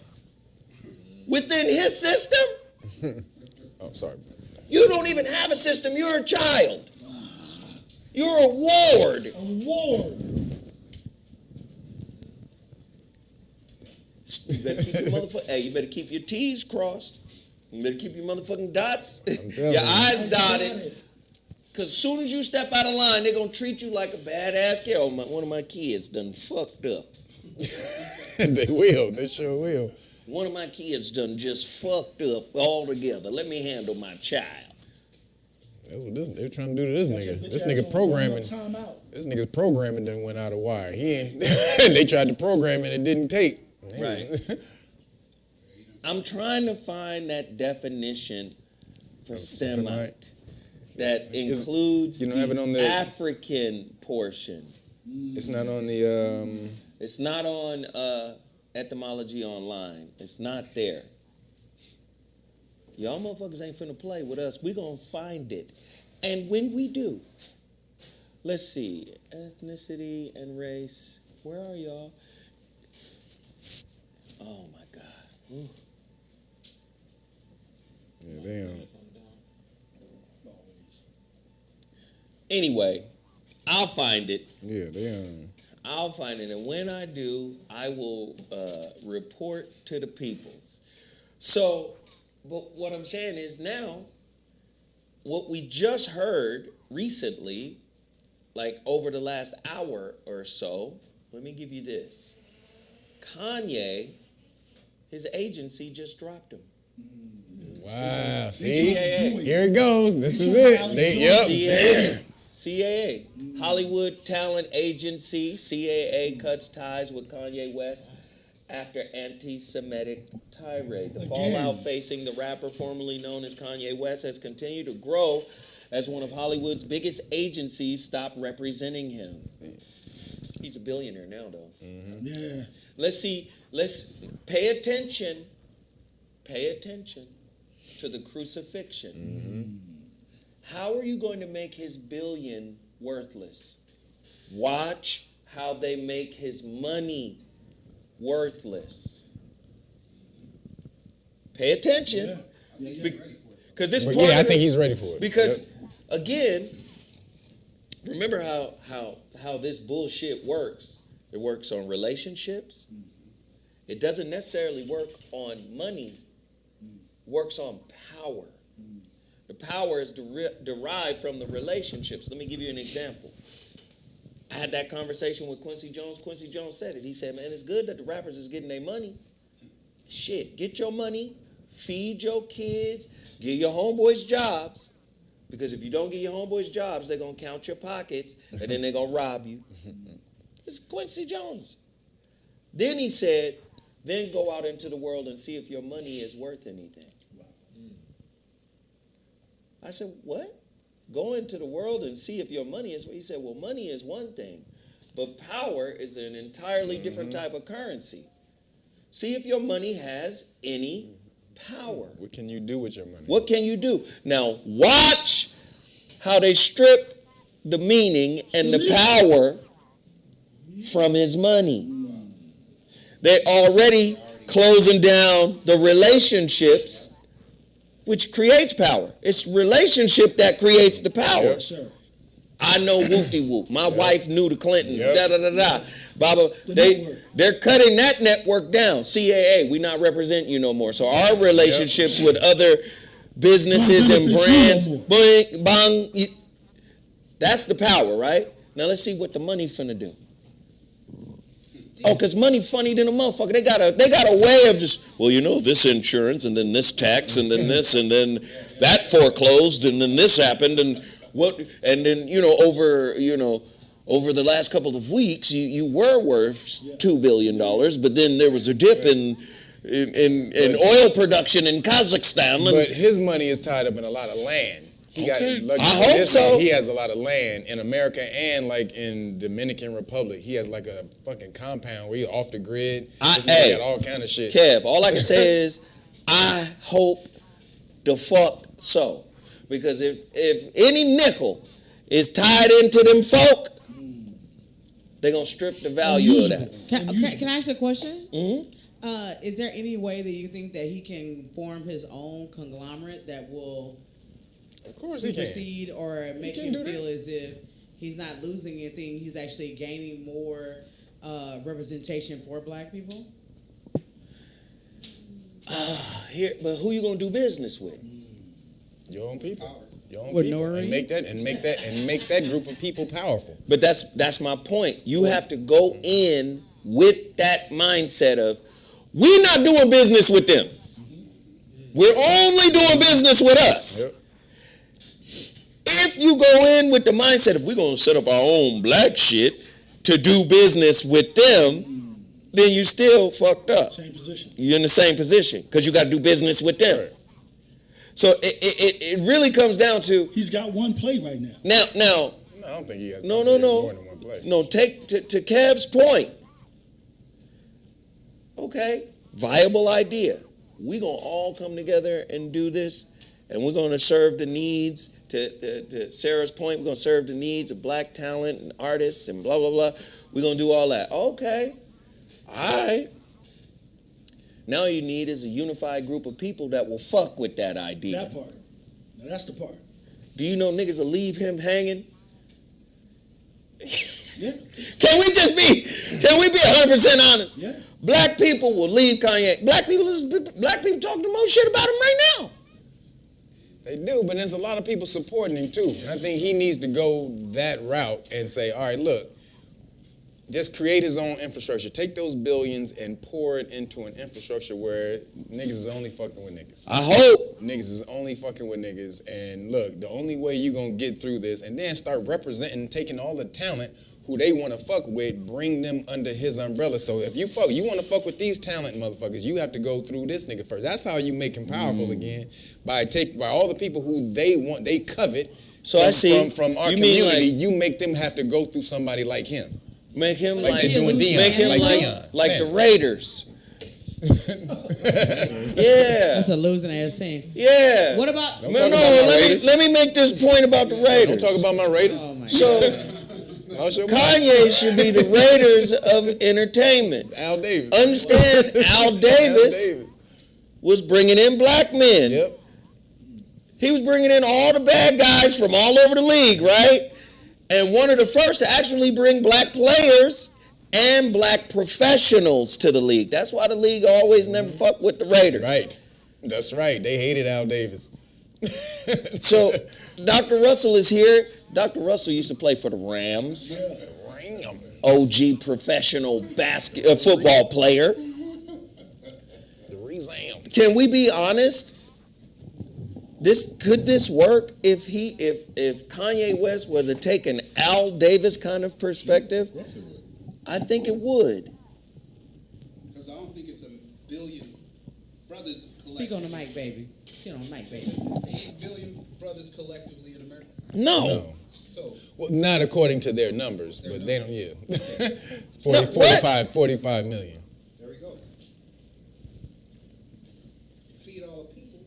Within his system? Oh, sorry. You don't even have a system. You're a child. You're a ward. A ward. You better keep your you better keep your T's crossed. You better keep your motherfucking dots, your I's dotted. Because as soon as you step out of line, they're going to treat you like a badass kid. Oh, one of my kids done fucked up. They will. They sure will. One of my kids done just fucked up altogether. Let me handle my child. That's what they're trying to do to this nigga. This Bitch nigga ass programming. time out. This nigga's programming done went out of wire. He ain't. They tried to program it, it didn't take. Right. I'm trying to find that definition for Semite that includes you don't have it on the the- African portion. It's not on the. It's not on Etymology online. It's not there. Y'all motherfuckers ain't finna play with us. We gonna find it. And when we do, let's see, ethnicity and race. Where are y'all? Oh my God. Ooh. Yeah, damn. Anyway, I'll find it. Yeah, damn. I'll find it, and when I do, I will report to the peoples. So, but what I'm saying is now, what we just heard recently, like over the last hour or so, let me give you this. Kanye, his agency just dropped him. Wow. See? CAA. Here it goes. This is it. Yep. CAA. Hollywood Talent Agency, CAA, cuts ties with Kanye West after anti-Semitic tirade. The fallout facing the rapper formerly known as Kanye West has continued to grow as one of Hollywood's biggest agencies stopped representing him. He's a billionaire now, though. Mm-hmm. Yeah. Let's pay attention to the crucifixion. Mm-hmm. How are you going to make his billion worthless? Watch how they make his money worthless. Pay attention. Because this part Yeah, I think he's ready for it. because again, remember how this bullshit works. It works on relationships. It doesn't necessarily work on money. It works on power. The power is derived from the relationships. Let me give you an example. I had that conversation with Quincy Jones. Quincy Jones said it. He said, man, it's good that the rappers is getting their money. Shit, get your money, feed your kids, give your homeboys jobs. Because if you don't get your homeboys jobs, they're going to count your pockets, and then they're going to rob you. It's Quincy Jones. Then he said, then go out into the world and see if your money is worth anything. I said, what? Go into the world and see if your money is. He said, well, money is one thing, but power is an entirely different type of currency. See if your money has any power. What can you do with your money? What can you do? Now, watch how they strip the meaning and the power from his money. They're already closing down the relationships, which creates power. It's relationship that creates the power. Yes, sir. I know whoop-de-whoop. My wife knew the Clintons. Yep. Da-da-da-da. Baba, they're cutting that network down. CAA, we not represent you no more. So our relationships with other businesses and brands, boing, bang, that's the power, right? Now let's see what the money finna do. Oh, because money funny than a motherfucker. They got a way of just, well, this insurance and then this tax and then this and then that foreclosed and then this happened and then over the last couple of weeks you were worth $2 billion, but then there was a dip in oil production in Kazakhstan. But his money is tied up in a lot of land. I hope so. He has a lot of land in America and like in Dominican Republic. He has like a fucking compound where he's off the grid. He got all kind of shit. Kev, all I can say is I hope the fuck so. Because if any nickel is tied into them folk, they're going to strip the value of that. Can I ask you a question? Mm-hmm. Is there any way that you think that he can form his own conglomerate that will supersede or make him feel as if he's not losing anything, he's actually gaining more representation for black people? But who you going to do business with? Your own people. Your own With people. Nori? And make that group of people powerful. But that's my point. You have to go in with that mindset of, we're not doing business with them. We're only doing business with us. Yep. If you go in with the mindset of, we're going to set up our own black shit to do business with them, then you still fucked up. Same position. You're in the same position because you got to do business with them. Right. So it really comes down to, He's got one play right now. now No, I don't think he has No. more than one play. No, take to Kev's point. Okay, viable idea. We're going to all come together and do this, and we're going to serve the needs, to Sarah's point, we're going to serve the needs of black talent and artists and blah, blah, blah. We're going to do all that. Okay, all right. Now all you need is a unified group of people that will fuck with that idea. That part. Now that's the part. Do you know niggas will leave him hanging? Yeah. Can we be 100% honest? Yeah. Black people will leave Kanye. Black people talking the most shit about him right now. They do, but there's a lot of people supporting him too. And I think he needs to go that route and say, all right, look, just create his own infrastructure. Take those billions and pour it into an infrastructure where niggas is only fucking with niggas. I hope. Niggas is only fucking with niggas. And look, the only way you gonna get through this, and then start representing, taking all the talent who they want to fuck with, bring them under his umbrella. So if you want to fuck with these talent motherfuckers, you have to go through this nigga first. That's how you make him powerful again, by all the people who they covet. So I see. From our You mean community, like- you make them have to go through somebody like him. Make him Like like, they're doing Deion. make him Deion. like the Sam. Raiders. Yeah, That's a losing ass team. yeah. What about? Don't talk about my Raiders. Let me make this point about the Don't Raiders. talk about my Raiders. Oh my So I'll show Kanye should be the Raiders of entertainment. Al Davis. Understand? Al Davis was bringing in black men. Yep. He was bringing in all the bad guys from all over the league, right? And one of the first to actually bring black players and black professionals to the league. That's why the league always never fucked with the Raiders. Right. That's right. They hated Al Davis. So Dr. Russell is here. Dr. Russell used to play for the Rams. OG professional football player. The Rams. Can we be honest? Could this work if Kanye West were to take an Al Davis kind of perspective? I think it would. Because I don't think it's a billion brothers Speak collectively. on the mic, baby. Sit on the mic, baby. A billion brothers collectively in America. No. So Well, not according to their numbers, but they don't, yeah. 45 million. there we go. Feed all the people,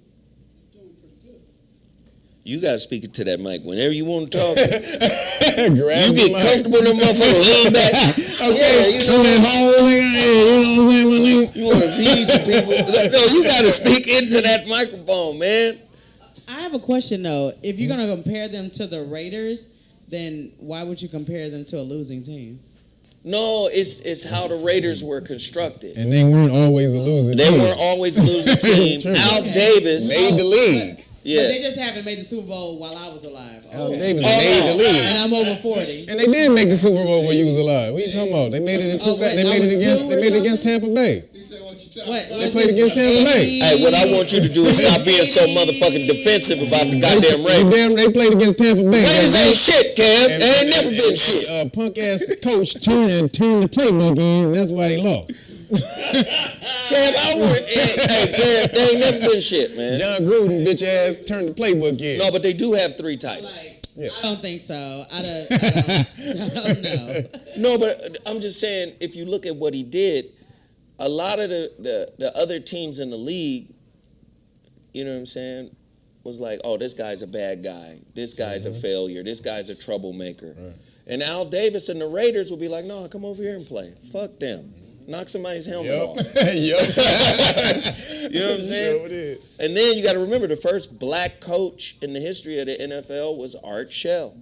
you're doing pretty good. You got to speak it to that mic whenever you want to talk. Grab You the get mic. comfortable in the motherfucker, lean back. Yeah, you know. You want to feed some people. No, you got to speak into that microphone, man. I have a question though. If you're gonna compare them to the Raiders, then why would you compare them to a losing team? No, it's how the Raiders were constructed. And they weren't always a loser. They team. weren't always a losing team. True. Al Davis. Made the league. Yeah. But they just haven't made the Super Bowl while I was alive. Al Davis made the league. And I'm over 40. And they did make the Super Bowl when you was alive. What are you talking about? They made it in they made it against Tampa Bay. He said, what you talking What? about? They played against Tampa Bay. Hey, what I want you to do is stop being so motherfucking defensive about the goddamn Raiders. They played against Tampa Bay. Raiders ain't shit, Cam. They ain't never been shit. Punk ass coach turned the playbook in, and that's why they lost. Cam, Cam, they ain't never been shit, man. John Gruden, bitch ass, turned the playbook in. No, but they do have 3 titles. I don't think so. I don't know. No, but I'm just saying, if you look at what he did, a lot of the other teams in the league, you know what I'm saying, was like, oh, this guy's a bad guy. This guy's a failure. This guy's a troublemaker. Right. And Al Davis and the Raiders would be like, no, come over here and play. Fuck them. Knock somebody's helmet off. You know what I'm saying? Sure it is. And then you got to remember, the first black coach in the history of the NFL was Art Shell.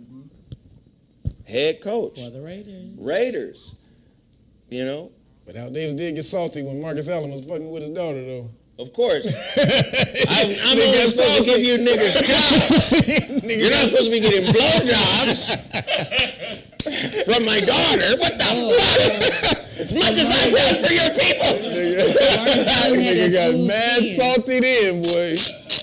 Head coach. For the Raiders. Raiders. You know? But Al Davis did get salty when Marcus Allen was fucking with his daughter, though. Of course. I'm only supposed to give you niggas jobs. You're not supposed to be getting blowjobs from my daughter. What the fuck? As much as I've done for your people. Nigga got mad salty then, boy.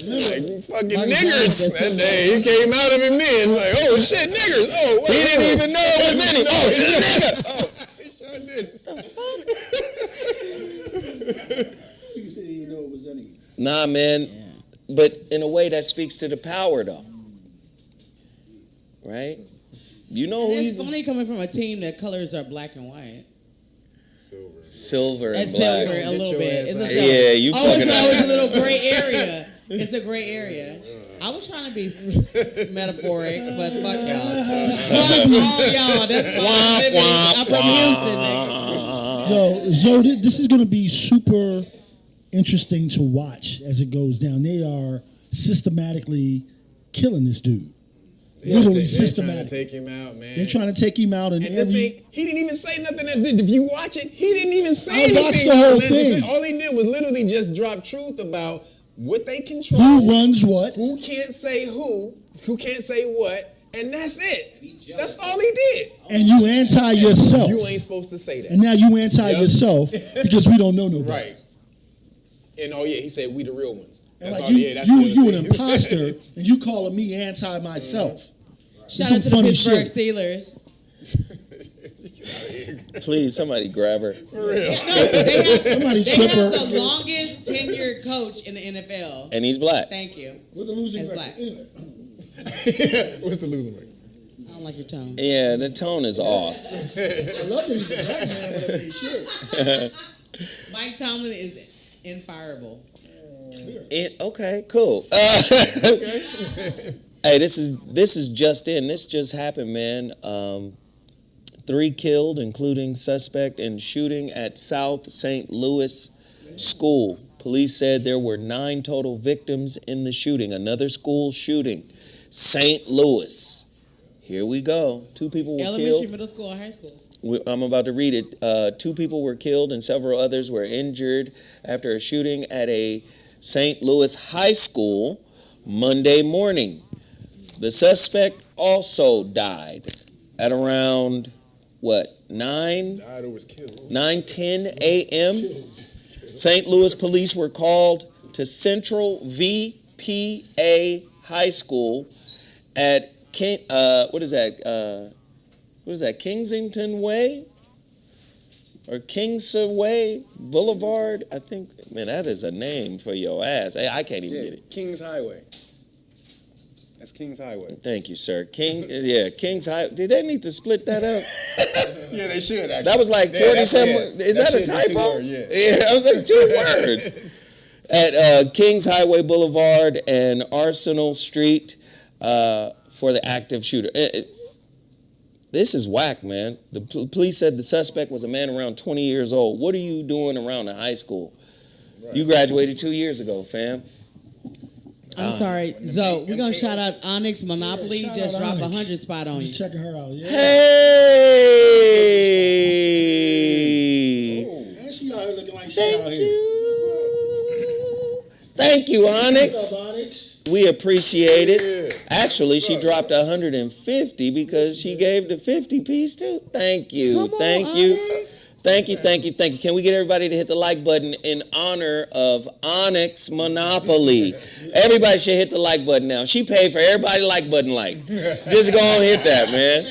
Like fucking niggers that day. He came out of him then, like, oh shit, niggers. Oh, he didn't even know it was in him. Oh, he's a nigga. Oh, he sure did. He said he didn't know it was any. Nah, man. Yeah. But in a way that speaks to the power, though. Right? You know who it's funny coming from a team that colors are black and white. Silver and black. Silver a little bit. Yeah, you fucking it's a little gray area. It's a gray area. I was trying to be metaphoric, but fuck y'all. Fuck all y'all. That's why I'm from Houston, nigga. Yo, Zoe, this is going to be super interesting to watch as it goes down. They are systematically killing this dude. Literally systematic. They're trying to take him out, man. They're trying to take him out, and the thing, he didn't even say nothing. If you watch it, he didn't even say anything. I watched the whole thing. All he did was literally just drop truth about what they control, who runs what, who can't say who can't say what, and that's it. That's all he did. And you anti yourself. You ain't supposed to say that. And now you anti yourself because we don't know nobody. Right. And oh yeah, he said we the real ones. And like you an imposter, and you calling me anti myself. Shout out to the Pittsburgh Steelers. Please, somebody grab her. For real. They have her. the longest tenured coach in the NFL. And he's black. Thank you. What's the losing record? Black. Anyway. What's the losing record? I don't like your tone. Yeah, the tone is off. I love that he's a black man, but I mean, shit. Mike Tomlin is infireable. Okay, cool. Hey, this is just in. This just happened, man. 3 killed, including suspect in shooting at South St. Louis school. Police said there were 9 total victims in the shooting. Another school shooting. St. Louis. Here we go. 2 people were killed. Elementary, middle school, or high school? I'm about to read it. 2 people were killed and several others were injured after a shooting at a St. Louis high school Monday morning. The suspect also died at around, 9:10 a.m.? St. Louis police were called to Central VPA High School at Kensington Way? Or Kingsway Boulevard? I think, man, that is a name for your ass. I can't even get it. Kings Highway. That's Kings Highway. Thank you, sir. Kings Highway. Did they need to split that up? Yeah, they should, actually. That was like 47. Is that a typo? Yeah, that's 2 words. At Kings Highway Boulevard and Arsenal Street for the active shooter. This is whack, man. The police said the suspect was a man around 20 years old. What are you doing around a high school? Right. You graduated 2 years ago, fam. I'm sorry, Zoe. We're gonna shout out Onyx Monopoly. Just drop a 100 spot on you. Just checking her out. Yeah. Hey. And she out here looking like she Thank out you. here. Thank you, Onyx. What's up, Onyx? We appreciate it. Actually, she dropped 150 because she gave the 50 piece too. Thank you. Thank you. Thank you. Can we get everybody to hit the like button in honor of Onyx Monopoly? Everybody should hit the like button now. She paid for everybody like button like. Just go and hit that, man.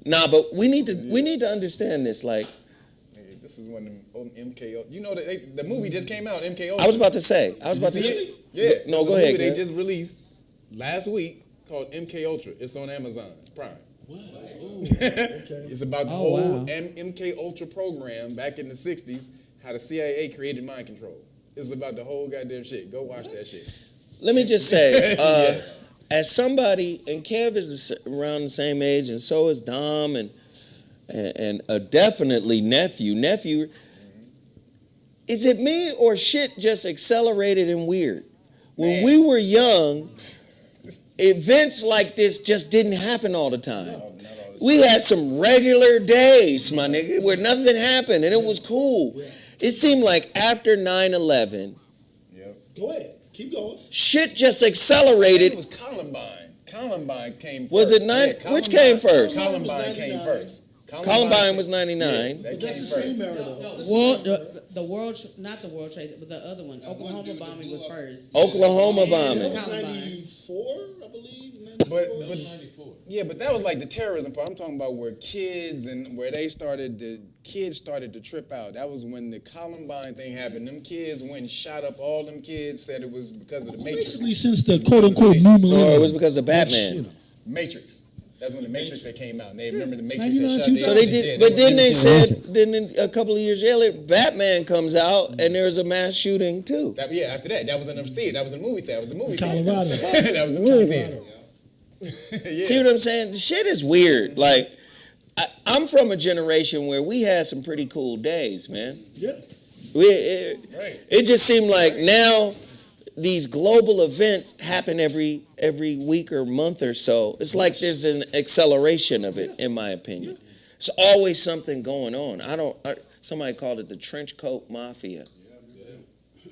Nah, but we need to understand this. Like, this is one of them MKO. You know the movie just came out. MKO. I was about to say. Yeah. No, go ahead. They just released last week called MK Ultra. It's on Amazon Prime. Wow. It's about the whole MK Ultra program back in the 60s, how the CIA created mind control. It's about the whole goddamn shit. Go watch that shit. Let me just say, as somebody, and Kev is around the same age, and so is Dom, and definitely nephew. Is it me or shit just accelerated and weird? When we were young, events like this just didn't happen all the time. No, we had some regular days, my nigga, where nothing happened and it was cool. Yeah. It seemed like after 9/11, go ahead, keep going. Shit just accelerated. It was Columbine. Columbine came first. Was it which came first? Columbine came first. Columbine was 99. Yeah, but that's the same era, though. Not the World Trade, but the other one. Oklahoma bombing was first. Oklahoma bombing. 94, I believe. 94. But 94. Yeah, but that was like the terrorism part. I'm talking about where kids started to trip out. That was when the Columbine thing happened. Them kids went and shot up all them kids, said it was because of the Matrix. Basically, since the quote-unquote new millennium. It was because of Batman. Matrix. That's when the Matrix had came out. And they remember the Matrix had shut down. So they did, but then they said, a couple of years later, Batman comes out and there's a mass shooting too. After that was in the theater. That was the movie theater. That was the movie Colorado. Theater. That was the movie theater. Yeah. See what I'm saying? The shit is weird. Like, I'm from a generation where we had some pretty cool days, man. Yeah. It just seemed like now these global events happen every week or month or so. It's like there's an acceleration of it, in my opinion. There's always something going on. Somebody called it the trench coat mafia.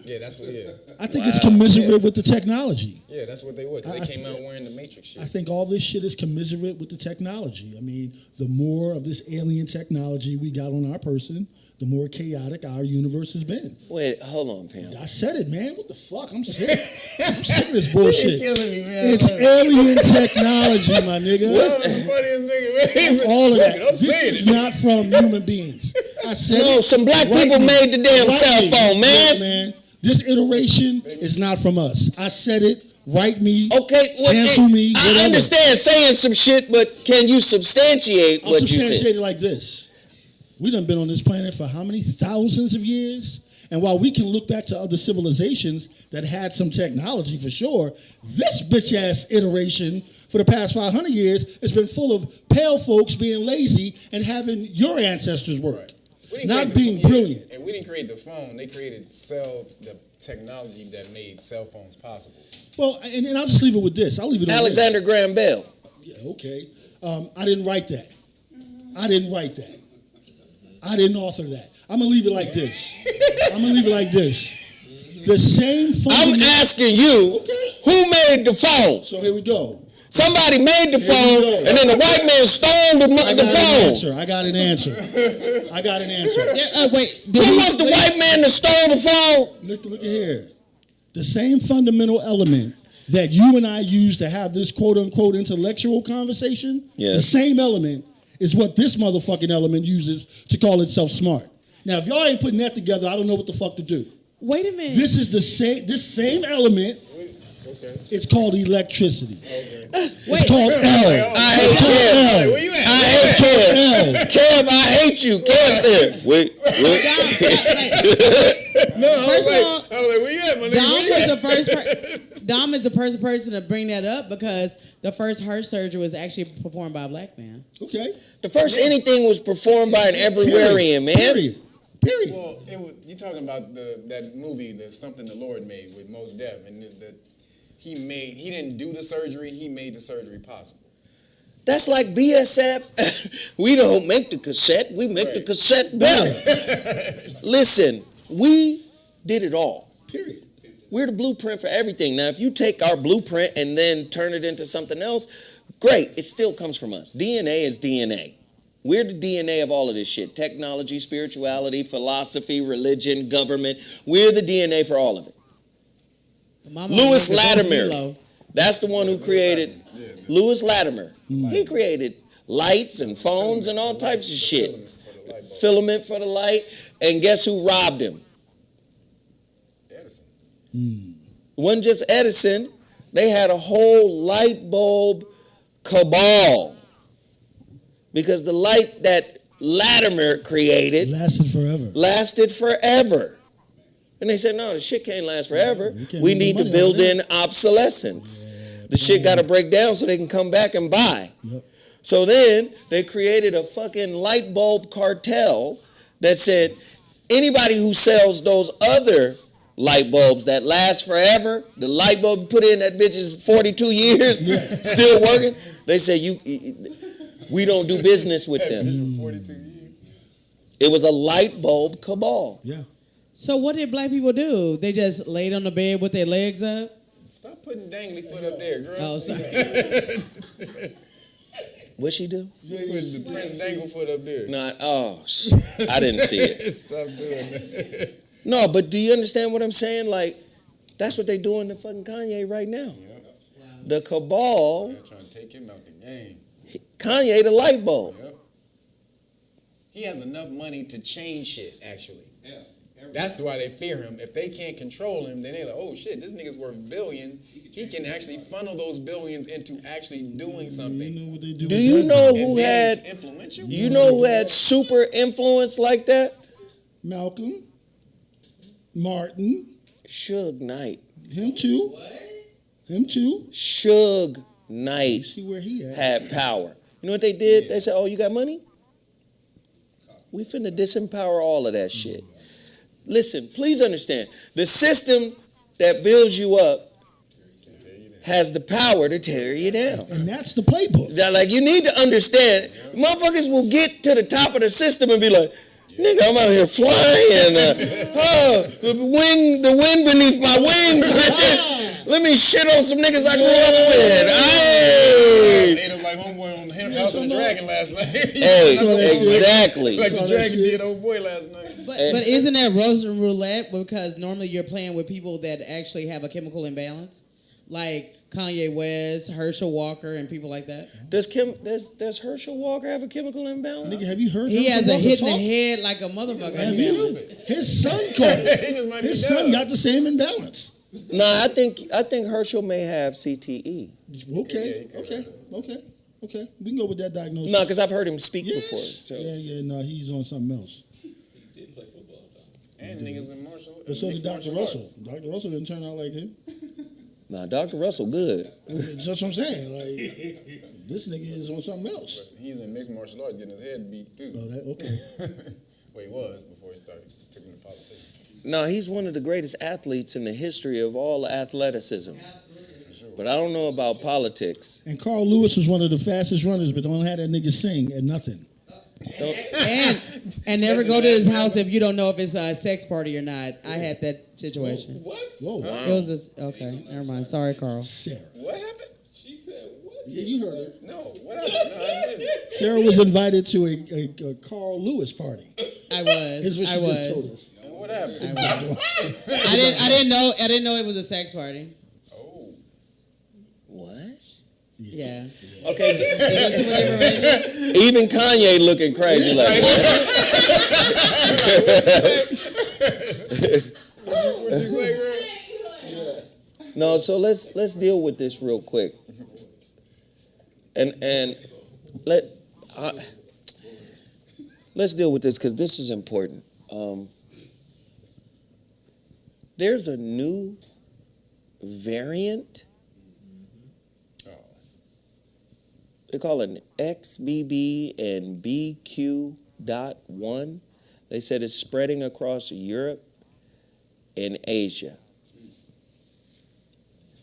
Yeah, that's what. Yeah. I think it's commiserate with the technology. Yeah, that's what they were. They came out wearing the Matrix shit. I think all this shit is commiserate with the technology. I mean, the more of this alien technology we got on our person, the more chaotic our universe has been. Wait, hold on, Pam. I said it, man. What the fuck? I'm sick. I'm sick of this bullshit. You're killing me, man. It's alien technology, my nigga. What's the funniest nigga, man? All of that. This is not from human beings. I said some black people made the damn cell phone, man. Man. This iteration is not from us. I said it. Write me. Okay. Cancel me. Whatever. I understand saying some shit, but can you substantiate what you said? I'll substantiate it like this. We done been on this planet for how many thousands of years? And while we can look back to other civilizations that had some technology for sure, this bitch-ass iteration for the past 500 years has been full of pale folks being lazy and having your ancestors work. Not being brilliant. And we didn't create the phone. They created the technology that made cell phones possible. Well, and I'll just leave it with this. I'll leave it on Alexander Graham Bell. Yeah, okay. I didn't write that. I didn't author that. I'm going to leave it like this. The same phone. I'm asking you, who made the phone? So here we go. Somebody made the phone, and then the white man stole the phone. I got an answer. Wait. Who was the white man that stole the phone? Look here. The same fundamental element that you and I use to have this quote-unquote intellectual conversation, the same element is what this motherfucking element uses to call itself smart. Now, if y'all ain't putting that together, I don't know what the fuck to do. Wait a minute. This is this same element. Okay. It's called electricity. Okay. It's called L. I hate Kev. Where you at? I hate Kev. Kev, I hate you. Kev said, wait. No, first of all, where you at, my nigga? Dom is the first person to bring that up because the first heart surgery was actually performed by a black man. Okay. The first anything was performed by an everywherean, man. Period. Well, you're talking about that movie, the Something the Lord Made with Mos Def, and he didn't do the surgery, he made the surgery possible. That's like BSF. We don't make the cassette, we make the cassette better. Listen, we did it all. Period. We're the blueprint for everything. Now, if you take our blueprint and then turn it into something else, great. It still comes from us. DNA is DNA. We're the DNA of all of this shit. Technology, spirituality, philosophy, religion, government. We're the DNA for all of it. Lewis Latimer. That's the one who created Lewis Latimer. He created lights and phones and all types of shit. Filament for the light. And guess who robbed him? Edison. It wasn't just Edison. They had a whole light bulb cabal. Because the light that Latimer created lasted forever. And they said, no, the shit can't last forever. We need to build in obsolescence. The shit got to break down so they can come back and buy. So then they created a fucking light bulb cartel that said anybody who sells those other light bulbs that last forever, the light bulb you put in that bitch is 42 years, still working. They said we don't do business with them. 42 years. It was a light bulb cabal. Yeah. So what did black people do? They just laid on the bed with their legs up? Stop putting dangly foot up there, girl. Oh, sorry. What'd she do? You ain't putting the Prince Dangle foot up there. I didn't see it. Stop doing that. No, but do you understand what I'm saying? Like, that's what they doing to fucking Kanye right now. Yep. The cabal, They're trying to take him out the game. Kanye the light bulb. Yep. He has enough money to change shit, actually. Yeah. That's why they fear him. If they can't control him, then they're like, oh shit, this nigga's worth billions. He can actually funnel those billions into actually doing something. You know what they do? Do you know who And then had, it's influential? you know who had super influence like that? Malcolm, Martin, Suge Knight. him too. Him too. Suge You Knight see where he at? had power. You know what they did? They said, oh, you got money? We finna disempower all of that shit. Listen, please understand. The system that builds you up has the power to tear you down. And that's the playbook. Now, like, you need to understand, motherfuckers will get to the top of the system and be like, nigga, I'm out here flying. The wind beneath my wings, bitches. Let me shit on some niggas I grew up with. Hey. Ate up like homeboy on House of the Dragon last night. Hey, exactly. Like the dragon did old boy last night. But isn't that Russian roulette? Because normally you're playing with people that actually have a chemical imbalance, like Kanye West, Herschel Walker, and people like that. Does Herschel Walker have a chemical imbalance? Nigga, have you heard He has Herschel a hit in Walker the talk? head like a motherfucker. Have you? His son caught it. His son got the same imbalance. Nah, I think Herschel may have CTE. Okay. We can go with that diagnosis. No, because I've heard him speak Yes. before. So. No, he's on something else. He did play football, though. And niggas in martial. But so did Dr. Russell. Dr. Russell didn't turn out like him. Nah, Dr. Russell, good. That's what I'm saying. Like, this nigga is on something else. He's in mixed martial arts getting his head beat too. Oh, that okay. Well, he was before he took him to politics. No, he's one of the greatest athletes in the history of all athleticism. But I don't know about politics. And Carl Lewis was one of the fastest runners, but don't have that nigga sing and nothing. And never go to his house if you don't know if it's a sex party or not. I had that situation. What? Whoa, wow. It was okay. Never mind. Sorry, Carl. Sarah. What happened? She said, what? Yeah, you heard her. No, what happened? No, I didn't. Sarah was invited to a Carl Lewis party. I was. Is what she I just told was. us. What happened? I didn't know it was a sex party. Oh. What? Yeah. Okay. Too much information? Even Kanye looking crazy like that. What'd you say, girl? No, so let's deal with this real quick. And let's deal with this because this is important. There's a new variant. They call it an XBB and BQ.1. They said it's spreading across Europe and Asia.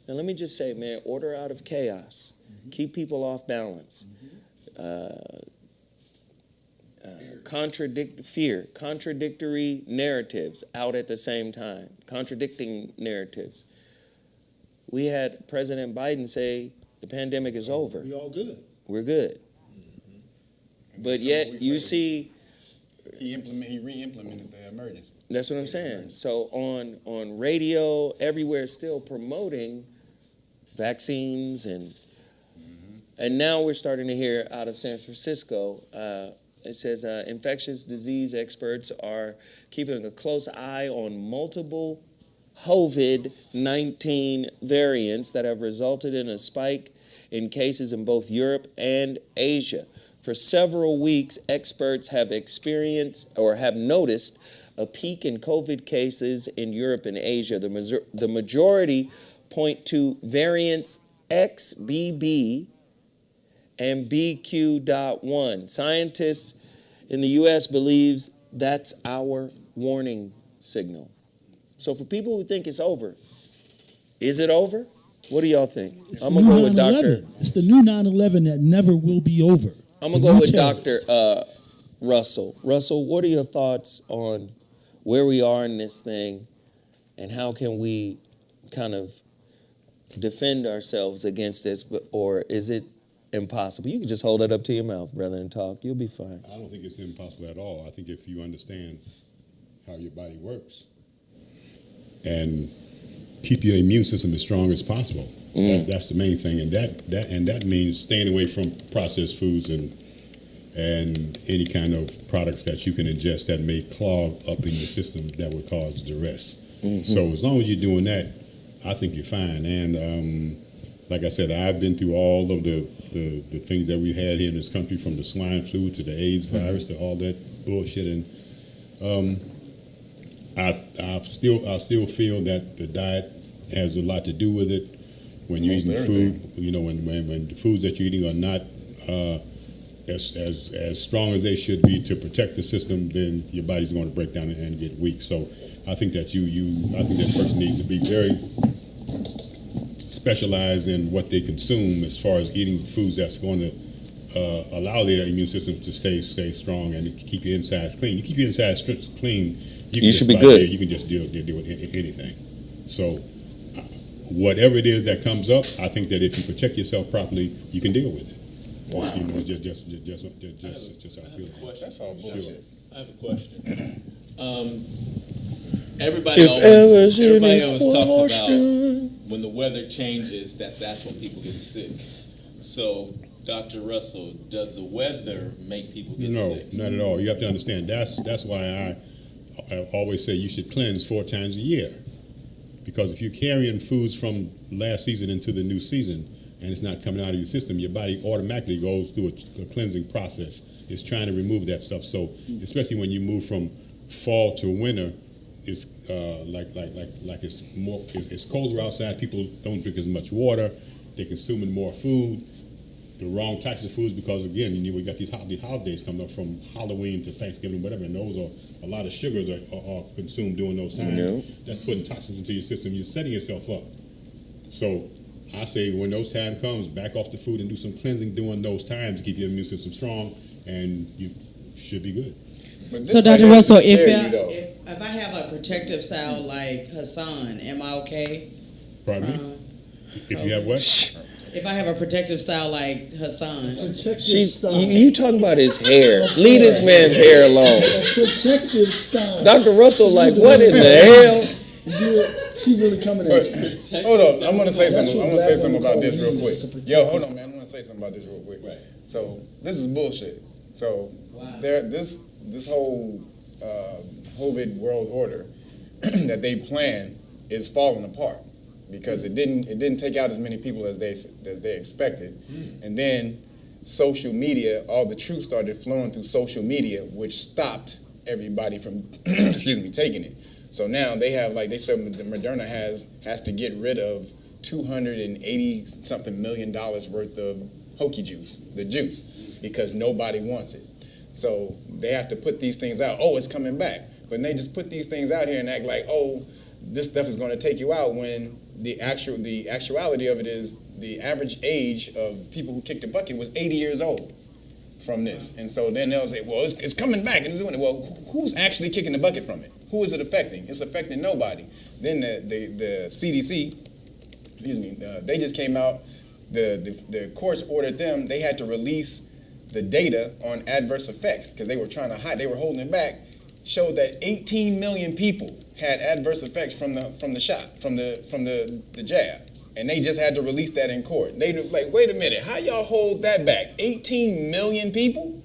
Now let me just say, man, order out of chaos. Keep people off balance. contradictory narratives out at the same time, contradicting narratives. We had President Biden say the pandemic is over. We all good. We're good. But yet you see, he re-implemented the emergency. that's what I'm saying. So on radio, everywhere, still promoting vaccines and now we're starting to hear out of San Francisco. It says infectious disease experts are keeping a close eye on multiple COVID-19 variants that have resulted in a spike in cases in both Europe and Asia. For several weeks, experts have experienced or have noticed a peak in COVID cases in Europe and Asia. The majority point to variants XBB and BQ.1. Scientists in the U.S. believes that's our warning signal. So for people who think it's over, is it over? What do y'all think? I'm going to go with Dr. It's the new 9/11 that never will be over. I'm going to go with Dr. Russell. Russell, what are your thoughts on where we are in this thing and how can we kind of defend ourselves against this, or is it impossible? You can just hold it up to your mouth, brother, and talk. You'll be fine. I don't think it's impossible at all. I think if you understand how your body works and keep your immune system as strong as possible, that's the main thing, and that means staying away from processed foods and any kind of products that you can ingest that may clog up in your system that would cause duress. So as long as you're doing that, I think you're fine. And like I said, I've been through all of the things that we had here in this country, from the swine flu to the AIDS virus to all that bullshit. And I still feel that the diet has a lot to do with it. When you're eating food, you know, when the foods that you're eating are not as strong as they should be to protect the system, then your body's going to break down and get weak. So I think that I think that person needs to be very specialized in what they consume as far as eating foods that's going to allow their immune system to stay strong and to keep your insides clean. You keep your insides clean, you should be good. You can just deal with anything. So whatever it is that comes up, I think that if you protect yourself properly, you can deal with it. Wow. You know, just how I feel. That's all bullshit. I have a question. Everybody always talks about when the weather changes, that's when people get sick. So, Dr. Russell, does the weather make people get sick? No, not at all. You have to understand, that's why I always say you should cleanse 4 times a year. Because if you're carrying foods from last season into the new season and it's not coming out of your system, your body automatically goes through a cleansing process. It's trying to remove that stuff. So, especially when you move from fall to winter, it's like it's colder outside. People don't drink as much water. They're consuming more food, the wrong types of foods, because again, we got these holidays coming up from Halloween to Thanksgiving, whatever, and those are a lot of sugars are consumed during those times. Yeah. That's putting toxins into your system. You're setting yourself up. So I say when those time comes, back off the food and do some cleansing during those times to keep your immune system strong, and you should be good. So, Dr. Russell, if I have a protective style like Hassan, am I okay? Pardon me? If you have what? If I have a protective style like Hassan. You talking about his hair. Leave this man's hair alone. Protective style. Dr. Russell, like, what in the hell? She really coming at you. Hold on, I'm gonna say something. I'm gonna say something about this real quick. Yo, hold on, man. I'm gonna say something about this real quick. Right. So this is bullshit. So this whole COVID world order that they planned is falling apart because it didn't take out as many people as they expected, and then social media, all the truth started flowing through social media, which stopped everybody from taking it. So now they have, like they said, the Moderna has to get rid of $280-something million worth of hokey juice, the juice, because nobody wants it. So they have to put these things out. Oh, it's coming back. But they just put these things out here and act like, oh, this stuff is going to take you out, when the actuality of it is the average age of people who kicked the bucket was 80 years old. from this. And so then they'll say, well, it's coming back and it's doing it. Well, who's actually kicking the bucket from it? Who is it affecting? It's affecting nobody. Then the CDC, they just came out. The courts ordered them. They had to release the data on adverse effects because they were trying to hide. They were holding it back. Showed that 18 million people had adverse effects from the shot, from the jab, and they just had to release that in court. They like, wait a minute, how y'all hold that back? 18 million people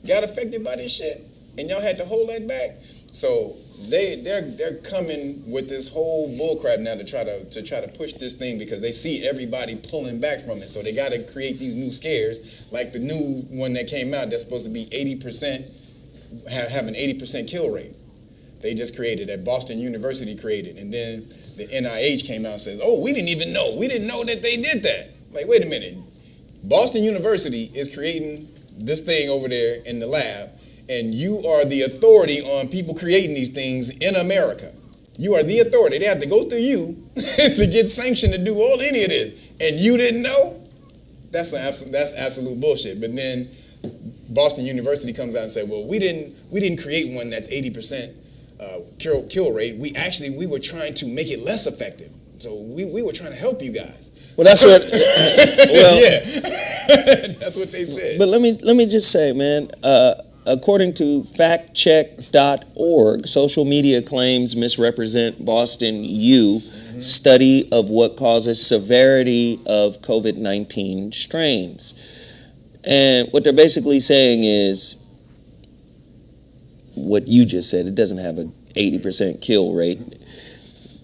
got affected by this shit, and y'all had to hold that back. So they're coming with this whole bullcrap now to try to push this thing because they see everybody pulling back from it. So they got to create these new scares, like the new one that came out that's supposed to be 80%. Have an 80% kill rate. They just created that Boston University created, and then the NIH came out and said, "Oh, we didn't even know. We didn't know that they did that." Like, wait a minute, Boston University is creating this thing over there in the lab, and you are the authority on people creating these things in America. You are the authority. They have to go through you to get sanctioned to do any of this, and you didn't know. That's absolute bullshit. But then Boston University comes out and says, well, we didn't create one that's 80% kill rate. We were trying to make it less effective. So we were trying to help you guys. Well, that's what. Well, yeah, that's what they said. But let me just say, man. According to factcheck.org, social media claims misrepresent Boston U study of what causes severity of COVID-19 strains. And what they're basically saying is what you just said. It doesn't have an 80% kill rate.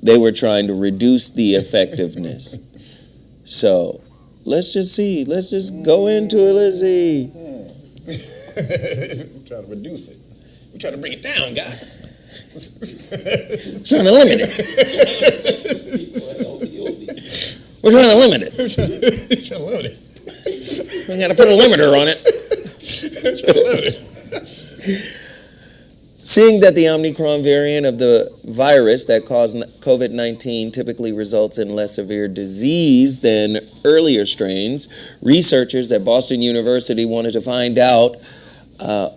They were trying to reduce the effectiveness. So let's just see. Let's just go into it. Let's see. We're trying to reduce it. We're trying to bring it down, guys. Trying to limit it. We're trying to limit it. Trying to limit it. We got to put a limiter on it. Seeing that the Omicron variant of the virus that caused COVID-19 typically results in less severe disease than earlier strains, researchers at Boston University wanted to find out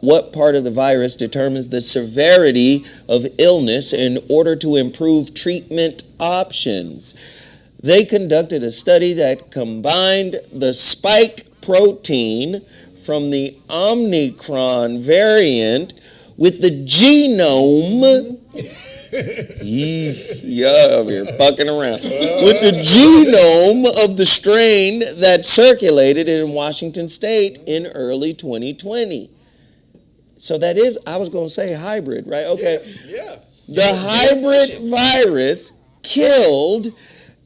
what part of the virus determines the severity of illness in order to improve treatment options. They conducted a study that combined the spike protein from the Omicron variant with the genome. Yeah, we're fucking around. With the genome of the strain that circulated in Washington State in early 2020. So that is, I was going to say hybrid, right? Okay. Yeah. The hybrid virus killed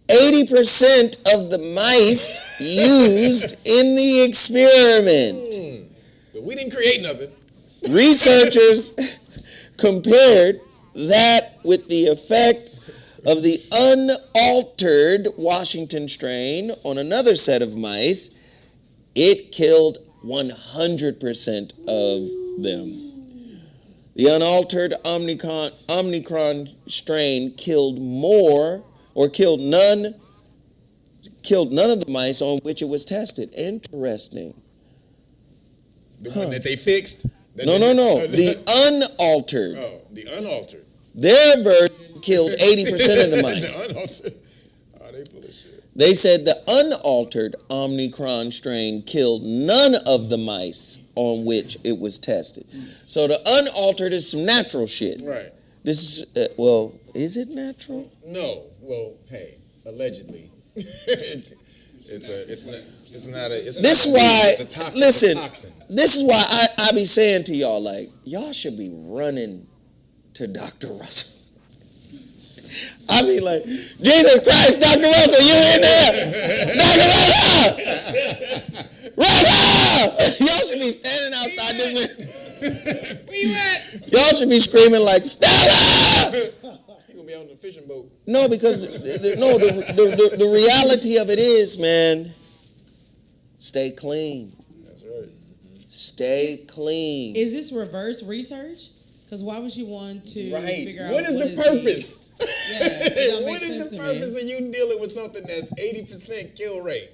80% of the mice used in the experiment. But we didn't create nothing. Researchers compared that with the effect of the unaltered Washington strain on another set of mice. It killed 100% of them. The unaltered Omicron strain killed none of the mice on which it was tested. Interesting. The one that they fixed? No. The unaltered. Oh, the unaltered. Their version killed 80% of the mice. The unaltered. Oh, they full of shit. They said the unaltered Omicron strain killed none of the mice on which it was tested. So the unaltered is some natural shit. Right. This is, is it natural? No. Well, hey, allegedly. It's not a toxin. Listen, this is why I be saying to y'all, like, y'all should be running to Dr. Russell. I mean, like, Jesus Christ, Dr. Russell, you in there? Dr. Russell! Russell! Y'all should be standing outside this. Where you at? Y'all should be screaming like, Stella! You gonna be on the fishing boat? No, because the reality of it is, man, stay clean. That's right. Stay clean. Is this reverse research? Because why would you want to figure out what is the purpose? What is the purpose of you dealing with something that's 80% kill rate?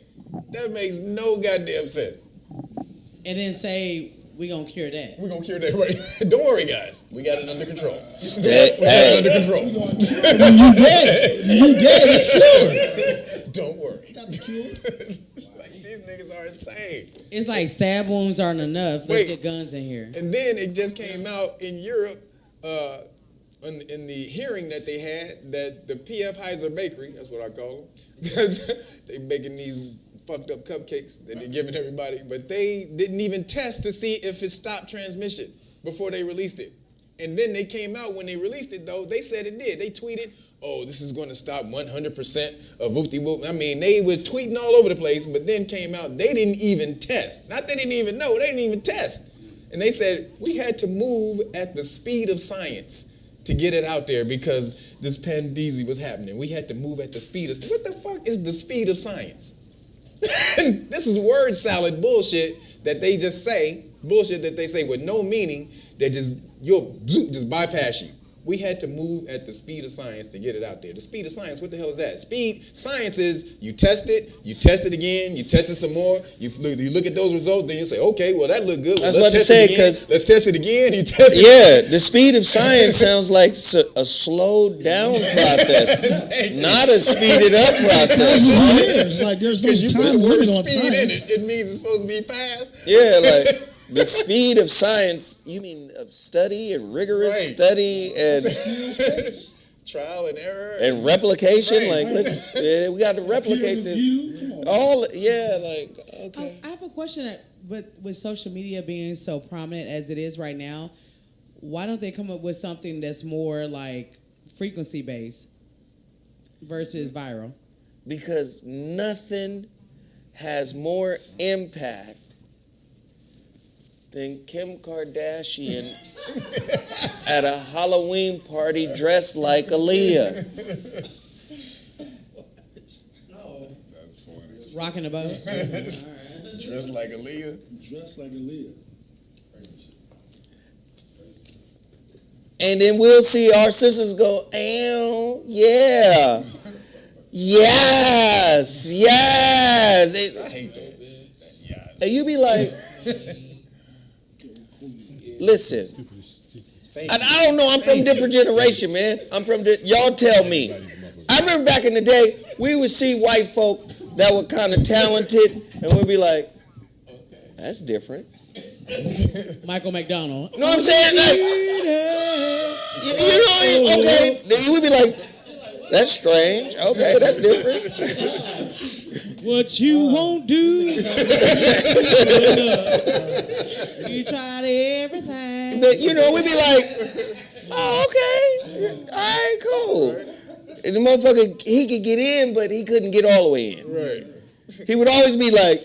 That makes no goddamn sense. And then say We gonna cure that. We're gonna cure that, right? Don't worry, guys. We got it under control. We got Hey, it under control. When you dead, it's cured. Don't worry. Got the cure. Like, these niggas are insane. It's like stab wounds aren't enough. Let's Wait. get guns in here. And then it just came out in Europe, in the hearing that they had, that the PF Heiser Bakery, that's what I call them, they baking these fucked up cupcakes that they're giving everybody, but they didn't even test to see if it stopped transmission before they released it. And then they came out, when they released it though, they said it did. They tweeted, oh, this is going to stop 100% of whoop-de-whoop. I mean, they were tweeting all over the place, but then came out, they didn't even test. Not they didn't even know, they didn't even test. And they said, we had to move at the speed of science to get it out there because this pandeezy was happening. We had to move at the speed of, what the fuck is the speed of science? This is word salad bullshit that they just say, bullshit that they say with no meaning, that just bypass you. We had to move at the speed of science to get it out there. The speed of science, what the hell is that? Science is you test it again, you test it some more, you look at those results, then you say, okay, well that looked good. Well, I was about to say, because let's test it again, you test it. yeah, the speed of science sounds like a slowed down process, not a speeded up process. It's like there's no Because you put time the word limit on speed in science. it means it's supposed to be fast. Yeah, like the speed of science, you mean of study and rigorous Right. study and Trial and error. and replication. Right. Like, we got to replicate this. All, yeah, like, okay. I have a question. With social media being so prominent as it is right now, why don't they come up with something that's more like frequency based versus viral? Because nothing has more impact than Kim Kardashian at a Halloween party dressed like Aaliyah. That's funny. Rocking the boat. Dressed like Aaliyah. Dressed like Aaliyah. And then we'll see our sisters go, "Ow, yeah. Yes, yes." I hate that. Yeah. And you be like, listen, and I don't know, I'm from a different generation, man. Y'all tell me. I remember back in the day, we would see white folk that were kind of talented, and we'd be like, that's different. Michael McDonald. You know what I'm saying? Like, you know, okay. You would be like, that's strange. Okay, that's different. What you won't do. You tried everything. But, you know, we'd be like, oh, okay. All right, cool. And the motherfucker, he could get in, but he couldn't get all the way in. Right. He would always be like,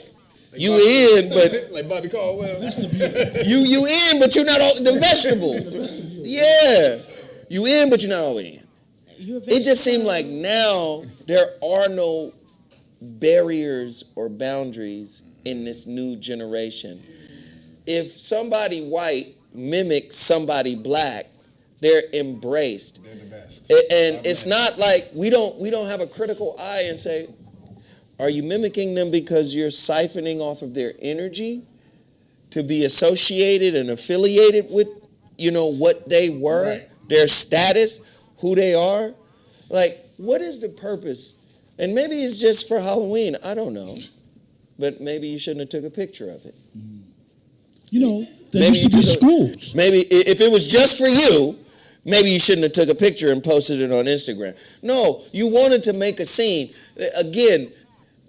you in, but like Bobby Caldwell. That's the beauty. you in, but you're not all the vegetable. Yeah. You in, but you're not all the way in. It just seemed like now there are no barriers or boundaries in this new generation. If somebody white mimics somebody black, they're embraced. They're the best. And it's not like we don't have a critical eye and say, are you mimicking them because you're siphoning off of their energy to be associated and affiliated with, what they were, Right. their status, who they are? Like, what is the purpose? And maybe it's just for Halloween. I don't know. But maybe you shouldn't have took a picture of it. There used to be schools. Maybe if it was just for you, maybe you shouldn't have took a picture and posted it on Instagram. No, you wanted to make a scene. Again,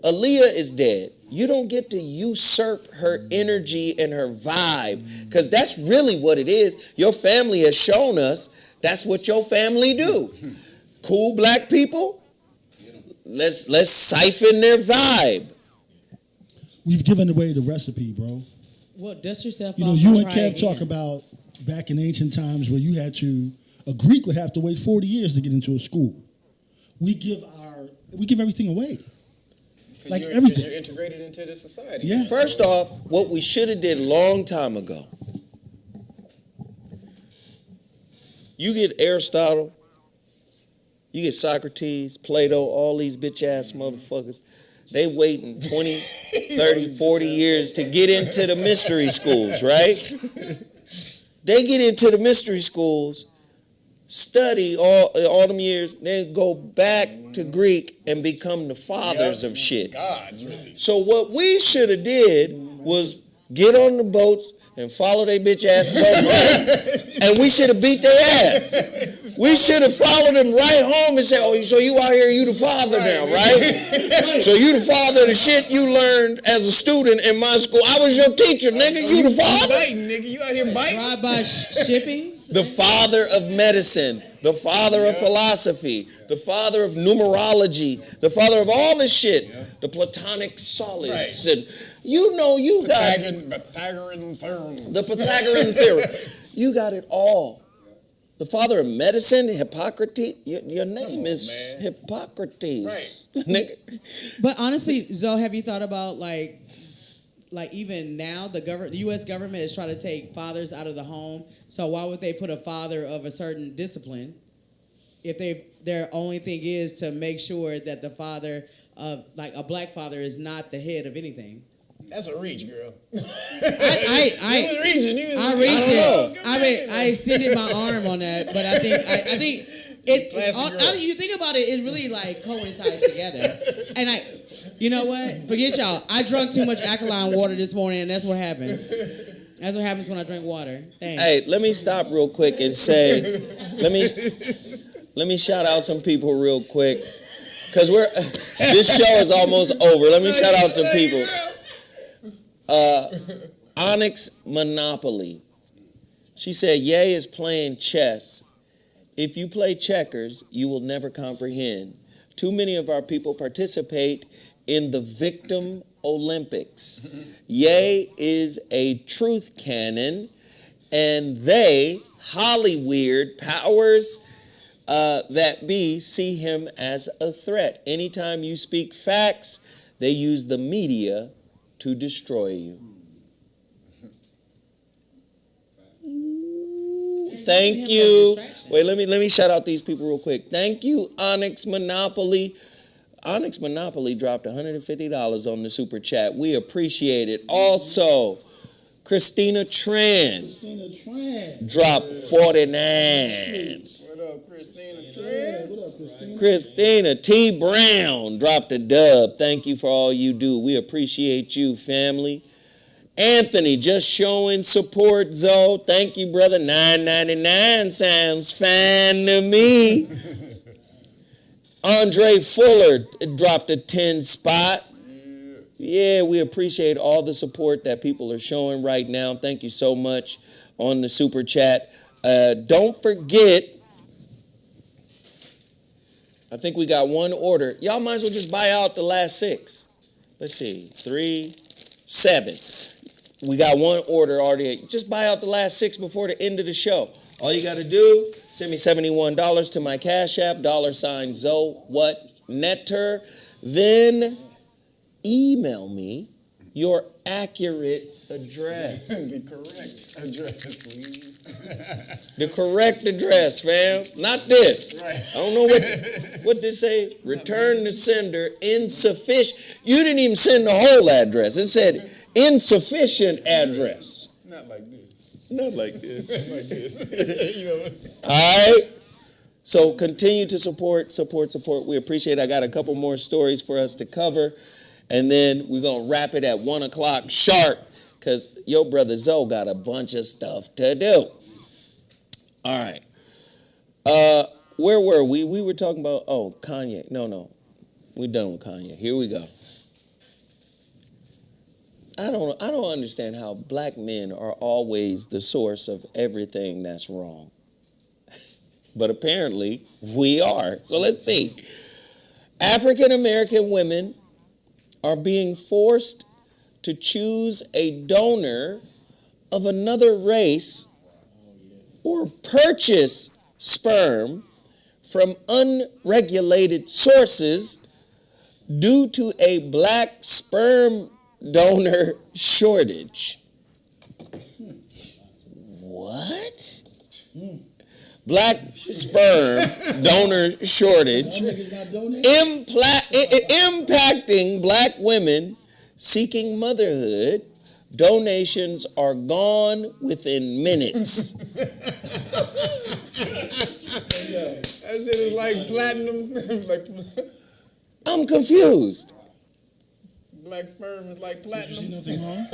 Aaliyah is dead. You don't get to usurp her energy and her vibe, because that's really what it is. Your family has shown us that's what your family do. Cool black people, let's siphon their vibe. We've given away the recipe, bro. Well, dust yourself You off. know, you and try Kev again. talk about back in ancient times where you had a Greek would have to wait 40 years to get into a school. We give everything away. Like everything. You're integrated into the society. Yeah. First off, what we should have did a long time ago. You get Aristotle, you get Socrates, Plato, all these bitch ass motherfuckers. They waiting 20, 30, 40 years to get into the mystery schools, right? They get into the mystery schools, study all them years, then go back to Greek and become the fathers of shit. Gods, really. So what we should have did was get on the boats and follow they bitch asses over, and we should have beat their ass. We should have followed them right home and said, "Oh, so you out here, you the father now, right? So you the father of the shit you learned as a student in my school. I was your teacher, nigga. You the father? Biting, nigga. You out here biting? Drive-by shippings. The father of medicine, the father of philosophy, the father of numerology, the father of all this shit, the Platonic solids, and you know you got Pythagorean theorem. the Pythagorean theorem. You got it all. The father of medicine, Hippocrates. Your name is Hippocrates, nigga. But honestly, Zoe, have you thought about like even now the U.S. government is trying to take fathers out of the home. So why would they put a father of a certain discipline if their only thing is to make sure that the father of like a black father is not the head of anything? That's a reach, girl. I extended my arm on that, but I think you think about it, it really like coincides together. And you know what? Forget y'all. I drank too much alkaline water this morning, and that's what happened. That's what happens when I drink water. Thanks. Hey, let me stop real quick and say, let me shout out some people real quick, because this show is almost over. Let me shout out some people. Onyx Monopoly. She said, Ye is playing chess. If you play checkers, you will never comprehend. Too many of our people participate in the victim Olympics. Ye is a truth cannon, and they, Hollyweird powers that be, see him as a threat. Anytime you speak facts, they use the media to destroy you. Thank you. Wait, let me shout out these people real quick. Thank you, Onyx Monopoly. Onyx Monopoly dropped $150 on the super chat. We appreciate it. Also, Christina Tran dropped $49. What up, Christina Tran? What up, Christina? Christina T. Brown dropped a dub. Thank you for all you do. We appreciate you, family. Anthony just showing support, Zoe. Thank you, brother. $9.99 sounds fine to me. Andre Fuller dropped a 10 spot. Yeah, we appreciate all the support that people are showing right now. Thank you so much on the super chat. Don't forget, I think we got one order. Y'all might as well just buy out the last 6. Let's see, 3, 7. We got one order already. Just buy out the last 6 before the end of the show. All you got to do, send me $71 to my Cash App, $Zoe Then email me your accurate address. The correct address, please. The correct address, fam. Not this. Right. I don't know what this say. Return the sender insufficient. You didn't even send the whole address. It said insufficient address. Not like this. Not like this. Like this. You know. All right. So continue to support. We appreciate it. I got a couple more stories for us to cover. And then we're going to wrap it at 1 o'clock sharp because your brother Zoe got a bunch of stuff to do. All right. Where were we? We were talking about, Kanye. No. We're done with Kanye. Here we go. I don't understand how black men are always the source of everything that's wrong. But apparently we are. So let's see. African American women are being forced to choose a donor of another race or purchase sperm from unregulated sources due to a black sperm donor shortage. What? Black sperm donor shortage impacting black women seeking motherhood. Donations are gone within minutes. That shit is like platinum. I'm confused. Black sperm is like You see platinum. nothing wrong?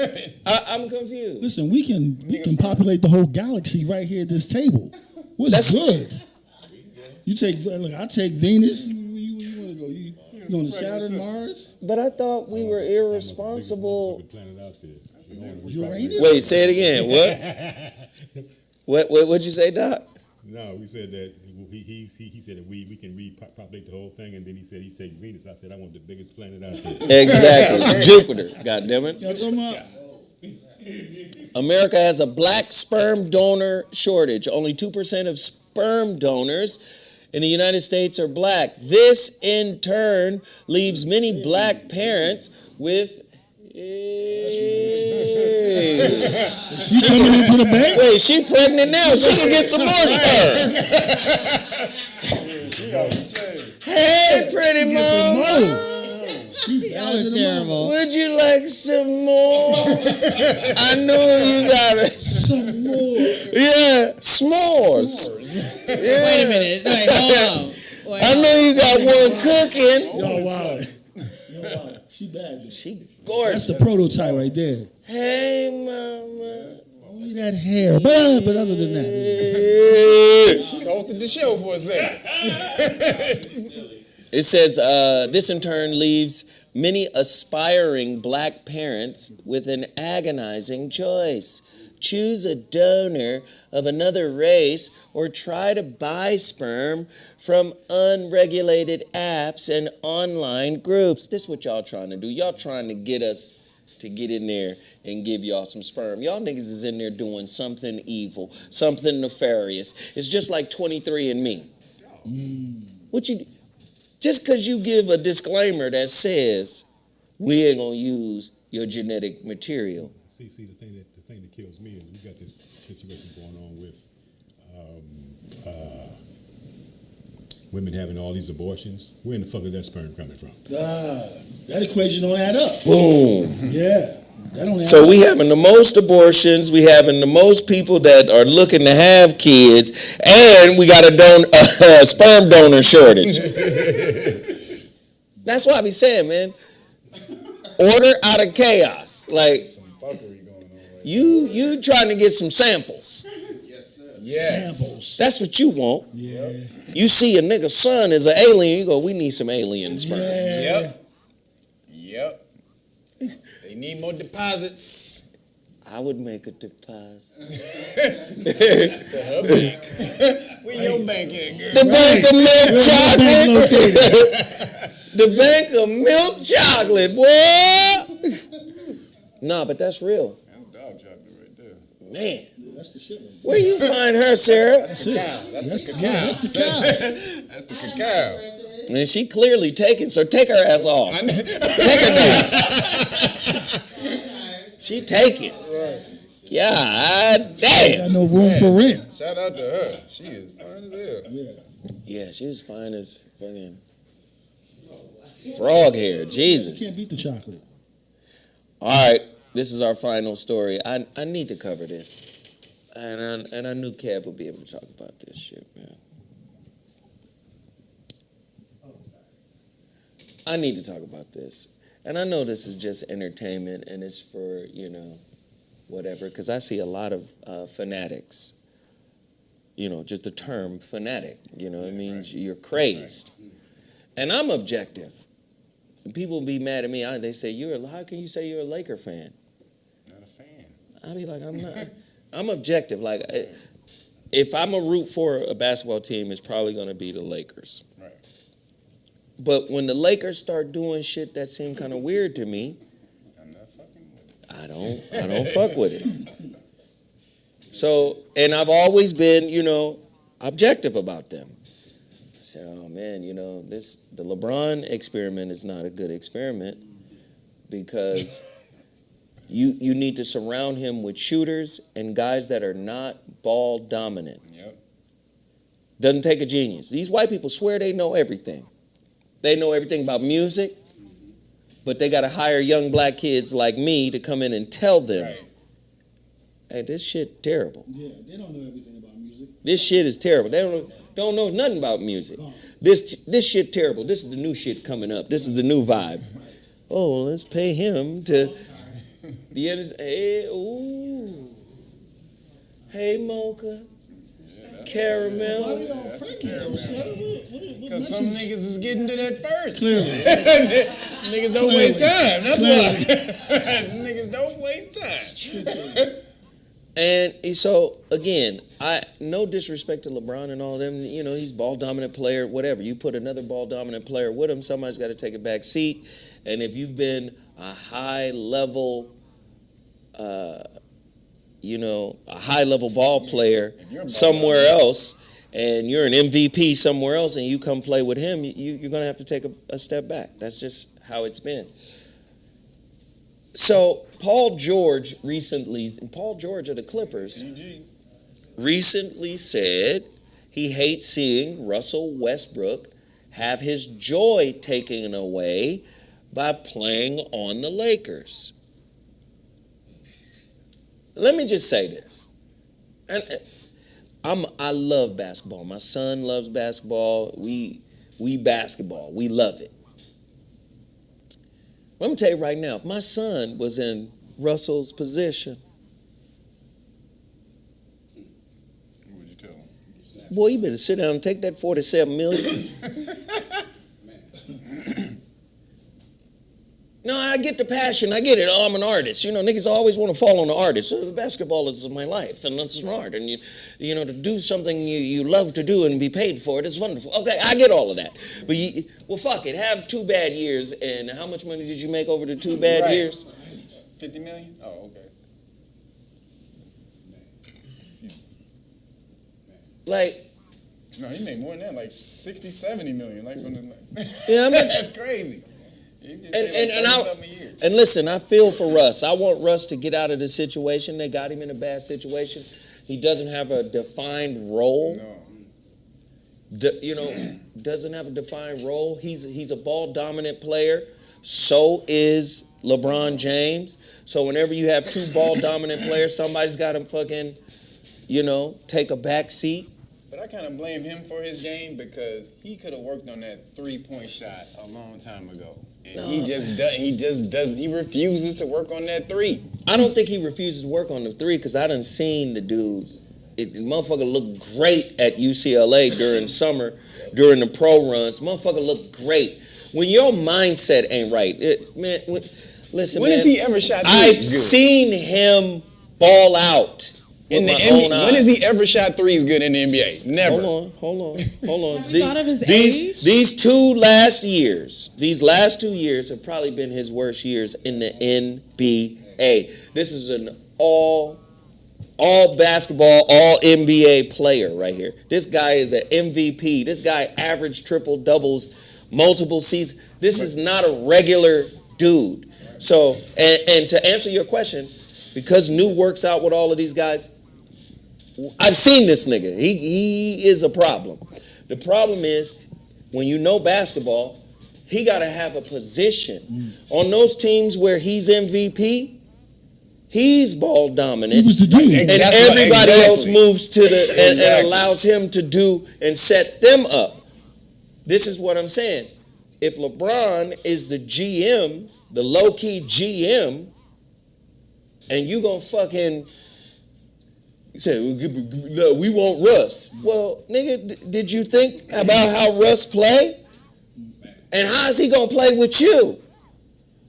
I'm confused. Listen, we can populate the whole galaxy right here at this table. What's good? You take look. I take Venus. Where you want to go? You going to Saturn, Mars? But I thought we were irresponsible. Uranus? Wait, say it again. What? What'd you say, Doc? No, we said that he said that we can repopulate the whole thing, and then he said he take Venus. I said I want the biggest planet out there. Exactly. Jupiter. God damn it. Y'all talking about? America has a black sperm donor shortage. Only 2% of sperm donors in the United States are black. This, in turn, leaves many black parents with... She coming into the bank? Wait, she pregnant now. She can get some more sperm. Hey, pretty mama. She Y'all are terrible. Would you like some more? I know you got it. Some more. Yeah, s'mores. Yeah. Wait a minute. Wait, hold on. Wait, I know you got one cooking. Yo, wow. She bad. She That's gorgeous. the prototype right there. Hey, mama. Only that hair. But other than that. She hosted the show for a second. It says, this in turn leaves many aspiring black parents with an agonizing choice. Choose a donor of another race or try to buy sperm from unregulated apps and online groups. This is what y'all trying to do. Y'all trying to get us to get in there and give y'all some sperm. Y'all niggas is in there doing something evil, something nefarious. It's just like 23andMe. What you... Just because you give a disclaimer that says we ain't gonna use your genetic material. See, the thing that kills me is we got this situation going on with women having all these abortions. Where in the fuck is that sperm coming from? That equation don't add up. Boom. Yeah. That don't add So up. we having the most abortions, we having the most people that are looking to have kids, and we got a sperm donor shortage. That's what I be saying, man. Order out of chaos. Like you trying to get some samples. Samples. That's what you want. Yeah. You see a nigga's son is an alien, you go, we need some alien sperm. Yeah. Yep. They need more deposits. I would make a deposit. Where your bank at, girl? The bank of milk Where's your bank chocolate. located? The bank of milk chocolate, boy. Nah, but that's real. That's dog chocolate right there. Man, That's the shit. where you find her, Sarah? That's the cow. That's the cacao. Yeah, that's the cow. That's the cacao. And she clearly taking, so take her ass off. Take her down. She taking. God damn. Got no room for rent. Shout out to her. She is fine as hell. Yeah, she was fine as fucking frog hair. Jesus. Can't beat the chocolate. All right, this is our final story. I need to cover this. And I knew Kev would be able to talk about this shit, man. I need to talk about this. And I know this is just entertainment and it's for, whatever, because I see a lot of fanatics. Just the term fanatic, it means you're crazed. And I'm objective. And people be mad at me. They say, how can you say you're a Laker fan? Not a fan. I'll be like, I'm not. I'm objective. Like, if I'm a root for a basketball team, it's probably going to be the Lakers. Right. But when the Lakers start doing shit that seem kind of weird to me, I'm not fucking with it. I don't fuck with it. So, and I've always been, objective about them. I said, oh man, the LeBron experiment is not a good experiment because you need to surround him with shooters and guys that are not ball dominant. Yep. Doesn't take a genius. These white people swear they know everything. They know everything about music, but they got to hire young black kids like me to come in and tell them, Right. hey, this shit terrible. Yeah, they don't know everything about music. This shit is terrible. They don't know nothing about music. This shit terrible. This is the new shit coming up. This is the new vibe. Oh, let's pay him to. The end is, hey, ooh. Hey, Mocha. Caramel. Why they all cranky though, Sarah? Because some niggas is getting to that first. Clearly. Niggas don't waste time. That's why. Niggas don't waste time. And so, again, no disrespect to LeBron and all of them. You know, he's ball dominant player, whatever. You put another ball dominant player with him, somebody's got to take a back seat. And if you've been a high level, a high level ball player somewhere else, and you're an MVP somewhere else, and you come play with him, you're going to have to take a step back. That's just how it's been. So Paul George of the Clippers, recently said he hates seeing Russell Westbrook have his joy taken away by playing on the Lakers. Let me just say this. I love basketball. My son loves basketball. We basketball. We love it. Let me tell you right now, if my son was in Russell's position, What would you tell him? boy, you better sit down and take that $47 million. No, I get the passion. I get it. Oh, I'm an artist. You know, niggas always want to fall on the artist. So basketball is my life, and this is an art. And you know, to do something you love to do and be paid for it is wonderful. Okay, I get all of that. But well, fuck it. Have 2 bad years, and how much money did you make over the 2 bad years? 50 million? Oh, okay. Like, No, he made more than that, like 60, 70 million. Like, from yeah, how much? That's crazy. And listen, I feel for Russ. I want Russ to get out of the situation. They got him in a bad situation. He doesn't have a defined role. No. Doesn't have a defined role. He's a ball dominant player. So is LeBron James. So whenever you have 2 ball dominant players, somebody's got to fucking, take a back seat. But I kind of blame him for his game because he could have worked on that 3-point shot a long time ago. And he refuses to work on that 3. I don't think he refuses to work on the 3 because I done seen the dude. The motherfucker looked great at UCLA during summer, during the pro runs. Motherfucker looked great. When your mindset ain't right, listen, When man. has he ever shot 3? I've seen him ball out. In the NBA, when has he ever shot 3s good in the NBA? Never. Hold on. Have you thought of his age? These last 2 years have probably been his worst years in the NBA. This is an all basketball, all NBA player right here. This guy is an MVP. This guy averaged triple doubles, multiple seasons. This is not a regular dude. So, and to answer your question, because New works out with all of these guys, I've seen this nigga. He is a problem. The problem is, when you know basketball, he got to have a position. On those teams where he's MVP, he's ball dominant. He was the dude. And everybody else moves to and allows him to do and set them up. This is what I'm saying. If LeBron is the GM, the low-key GM, and you gonna fucking say, no, we want Russ. Well, nigga, did you think about how Russ play? And how's he gonna play with you?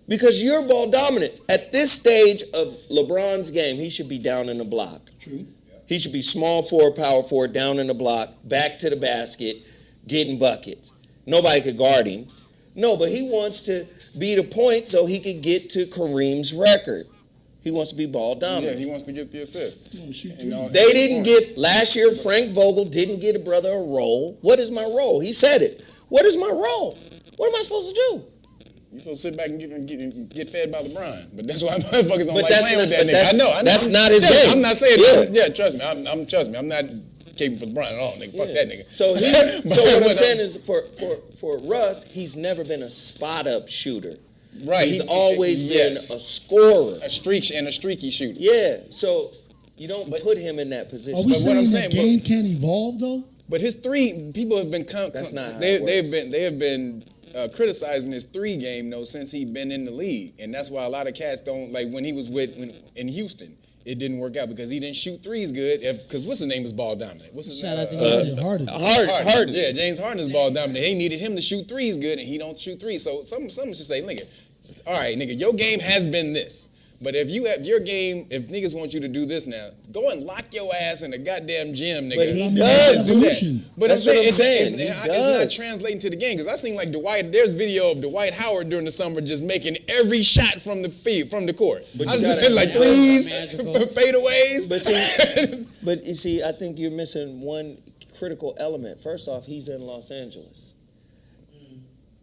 Because you're ball dominant. At this stage of LeBron's game, he should be down in the block. True. He should be small forward, power forward, down in the block, back to the basket, getting buckets. Nobody could guard him. No, but he wants to be the point so he could get to Kareem's record. He wants to be ball dominant. Yeah, he wants to get the assist. They didn't give, last year, Frank Vogel didn't get a brother a role. What is my role? He said it. What is my role? What am I supposed to do? You're supposed to sit back and get fed by LeBron. But that's why motherfuckers don't But like that's playing not- with that but nigga. I know. That's not his game. I'm not saying Yeah. that. Yeah, trust me. I'm not caping for LeBron at all, nigga. Fuck that nigga. So what I'm saying is for Russ, he's never been a spot up shooter. Right. He's always been a scorer. A streaky shooter. Yeah. So you don't put him in that position. Are we But what saying I'm the saying, game can't evolve though? But his three, people have been That's not how they it have been criticizing his 3 game though since he's been in the league, and that's why a lot of cats don't like when he was in Houston. It didn't work out because he didn't shoot threes good. Because what's his name was ball dominant. What's his Shout name? out to Harden. Harden. Yeah, James Harden is ball dominant. They needed him to shoot threes good, and he don't shoot threes. So some should say, nigga, all right, nigga, your game has been this. But if you have your game, if niggas want you to do this now, go and lock your ass in the goddamn gym, nigga. But he does. does. Do that. But That's what I'm saying. It's He not does. translating to the game because I seen like there's video of Dwight Howard during the summer just making every shot from the field, from the court. But I you just gotta- like That was threes, magical. fadeaways. But you see, I think you're missing one critical element. First off, he's in Los Angeles,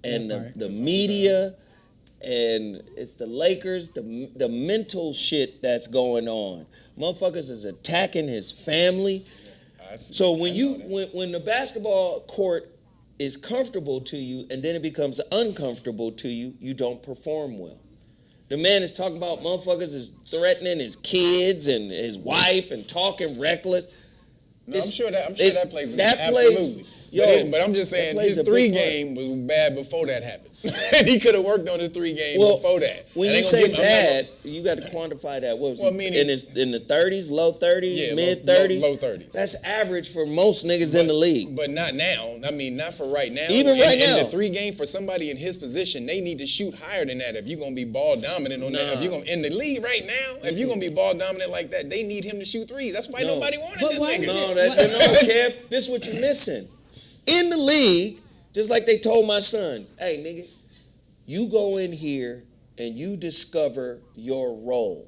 and the media, and it's the Lakers, the mental shit that's going on. Motherfuckers is attacking his family. So when the basketball court is comfortable to you and then it becomes uncomfortable to you, you don't perform well. The man is talking about motherfuckers is threatening his kids and his wife and talking reckless. No, I'm sure that plays in that it. plays- Absolutely. yo, but I'm just that saying plays his a big 3 part. game was bad before that happened. He could have worked on his 3 game Well, before that. when And you ain't gonna say give him- bad, you got to quantify that. What was Well, he? meaning- in the 30s, low 30s, Yeah, mid low 30s? low 30s. That's average for most niggas in the league. But not now. I mean, not for right now. Even right now. In the 3 game, for somebody in his position, they need to shoot higher than that. If you're going to be ball dominant on that, if you're going in the league right now, if you're going to be ball dominant like that, they need him to shoot threes. That's why nobody wanted But this why nigga. No, What- Kev, this is what you're missing. In the league, just like they told my son, hey, nigga, you go in here and you discover your role.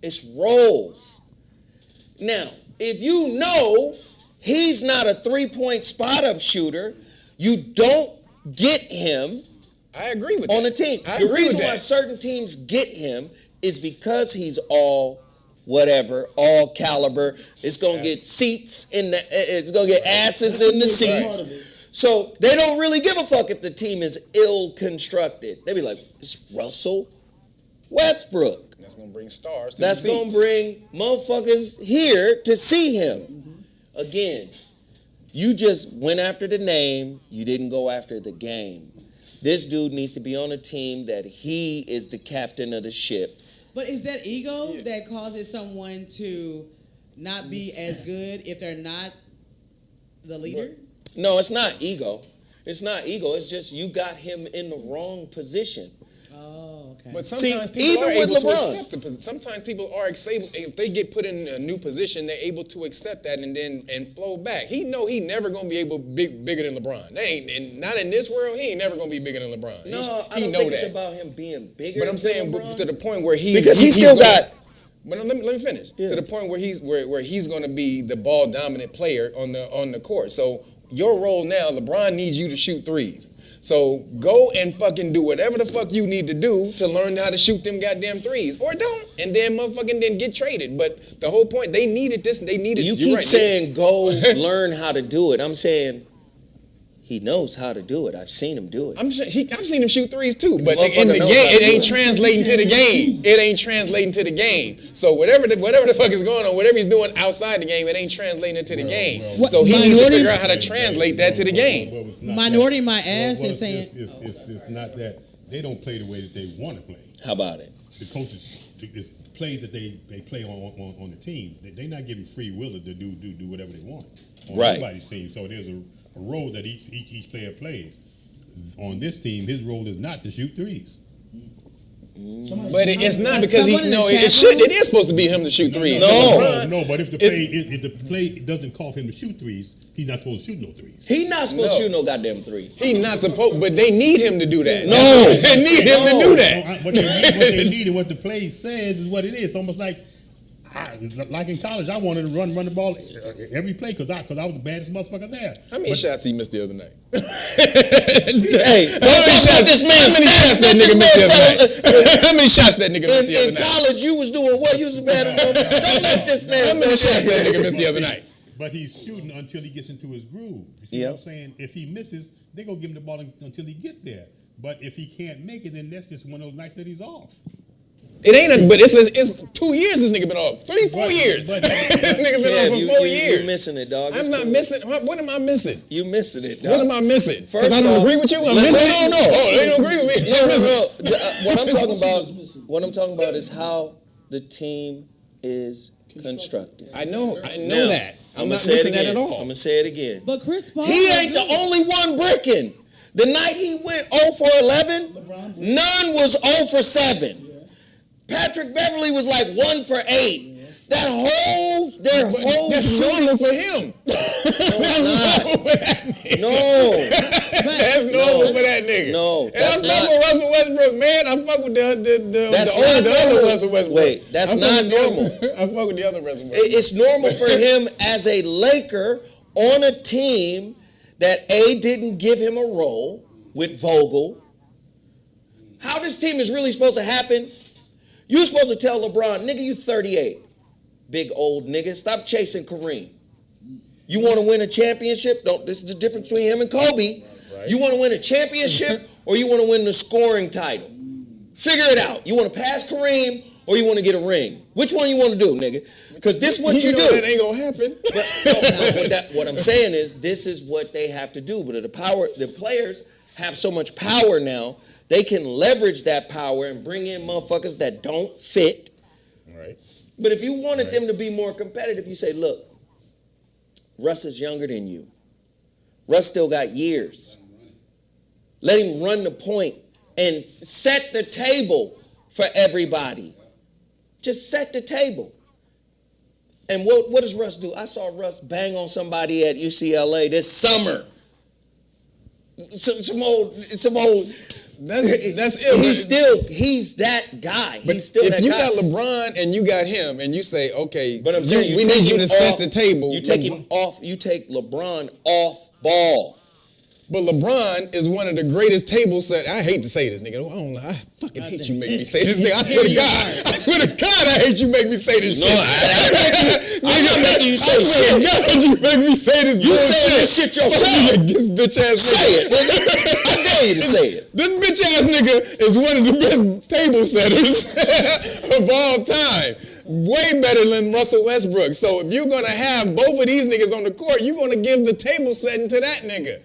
It's roles. Now, if you know he's not a 3-point spot-up shooter, you don't get him I agree with on that. the team. I The agree reason with why that. certain teams get him is because he's all whatever, all caliber. It's gonna get seats in the. It's gonna get asses in the seats. So they don't really give a fuck if the team is ill constructed. They be like, it's Russell Westbrook. That's going to bring stars to That's the gonna seats. bring motherfuckers here to see him. Again, you just went after the name. You didn't go after the game. This dude needs to be on a team that he is the captain of the ship. But is that ego that causes someone to not be as good if they're not the leader? No, it's not ego. It's not ego. It's just you got him in the wrong position. Oh, okay. But See, sometimes people are even with able to LeBron. accept the position. Sometimes people are if they get put in a new position, they're able to accept that and flow back. He know he never gonna be able to be bigger than LeBron. They ain't, and not in this world. He ain't never gonna be bigger than LeBron. No, I he don't know think that. it's about him being bigger. But I'm saying than LeBron. to the point where Because he still got. But let me finish. Yeah. To the point where he's going to be the ball dominant player on the court. So your role now, LeBron needs you to shoot threes. So go and fucking do whatever the fuck you need to do to learn how to shoot them goddamn threes, or don't, and then motherfucking then get traded. But the whole point, they needed this. They needed. You you're keep right, saying go learn how to do it. I'm saying he knows how to do it. I've seen him do it. I've seen him shoot threes too, but Motherfucker in the knows game, how to it do ain't it. translating to the game. It ain't translating to the game. So whatever the fuck is going on, whatever he's doing outside the game, it ain't translating into the game. Well, So he needs to minority- figure out how to translate that to the game. Well, it's not Minority that. my ass Well, is saying. it's not that they don't play the way that they want to play. How about it? The coaches, it's plays that they play on the team. They're not giving free will to do whatever they want on Right. anybody's team. So there's a role that each player plays. On this team, his role is not to shoot threes. But it's not because Someone in the chat it is supposed to be him to shoot threes. No, but if the play doesn't call for him to shoot threes, he's not supposed to shoot no threes. He not supposed to No. shoot no goddamn threes. He's not supposed, but they need him to do that. No. They need him to do that. What they need and what the play says is what it is. It's almost like in college, I wanted to run the ball every play because I was the baddest motherfucker there. How many shots he missed the other night? Hey, don't talk about this man. How many shots that nigga missed the other night? How many shots that nigga missed the other In night? college, you was doing what? You was better than Don't let this man. How many shots that nigga missed the other night? But he's shooting until he gets into his groove. You see what I'm saying? If he misses, they go give him the ball until he get there. But if he can't make it, then that's just one of those nights that he's off. It ain't, but it's 2 years this nigga been off. 3, 4 years. This nigga been off for 4 years. You're missing it, dog. I'm not missing. What am I missing? You missing it, dog. What am I missing? First Because I don't agree with you? I'm missing it? No. Oh, they don't agree with me. No. What I'm talking about is how the team is constructed. I know Now, that. I'm not say it missing that again. at all. I'm gonna say it again. But Chris Paul, He ain't the only one bricking. The night he went 0 for 11, none was 0 for 7. Patrick Beverly was like 1 for 8. That's normal for him. No. That's normal for that nigga. No, and that's I'm not. fucking Russell Westbrook, man. I fuck with the other Russell Westbrook. Wait, that's not normal. I fuck with the other Russell Westbrook. It's normal for him as a Laker on a team that didn't give him a role with Vogel. How this team is really supposed to happen? You're supposed to tell LeBron, nigga, you 38. Big old nigga. Stop chasing Kareem. You want to win a championship? This is the difference between him and Kobe. Right. You want to win a championship or you want to win the scoring title? Figure it out. You want to pass Kareem or you want to get a ring? Which one you want to do, nigga? Because this is what you do. That ain't gonna happen. But what I'm saying is this is what they have to do. But the players have so much power now, they can leverage that power and bring in motherfuckers that don't fit. Right. But if you wanted them to be more competitive, you say, look, Russ is younger than you. Russ still got years. Let him run the point and set the table for everybody. Just set the table. And what does Russ do? I saw Russ bang on somebody at UCLA this summer. Some old. That's it. He's that guy. But he's still that guy. If you got LeBron and you got him, and you say, okay, but I'm saying we need you to set the table. You take him off. You take LeBron off ball. But LeBron is one of the greatest table set. I hate to say this, nigga. I fucking hate you make me say this, nigga. I swear to God, I hate you make me say this shit. I'm not making you say shit. God, you make me say this. You saying this shit yourself. This bitch ass nigga. Say it, nigga. I dare you to say it. This bitch ass nigga is one of the best table setters of all time. Way better than Russell Westbrook. So if you're gonna have both of these niggas on the court, you're gonna give the table setting to that nigga.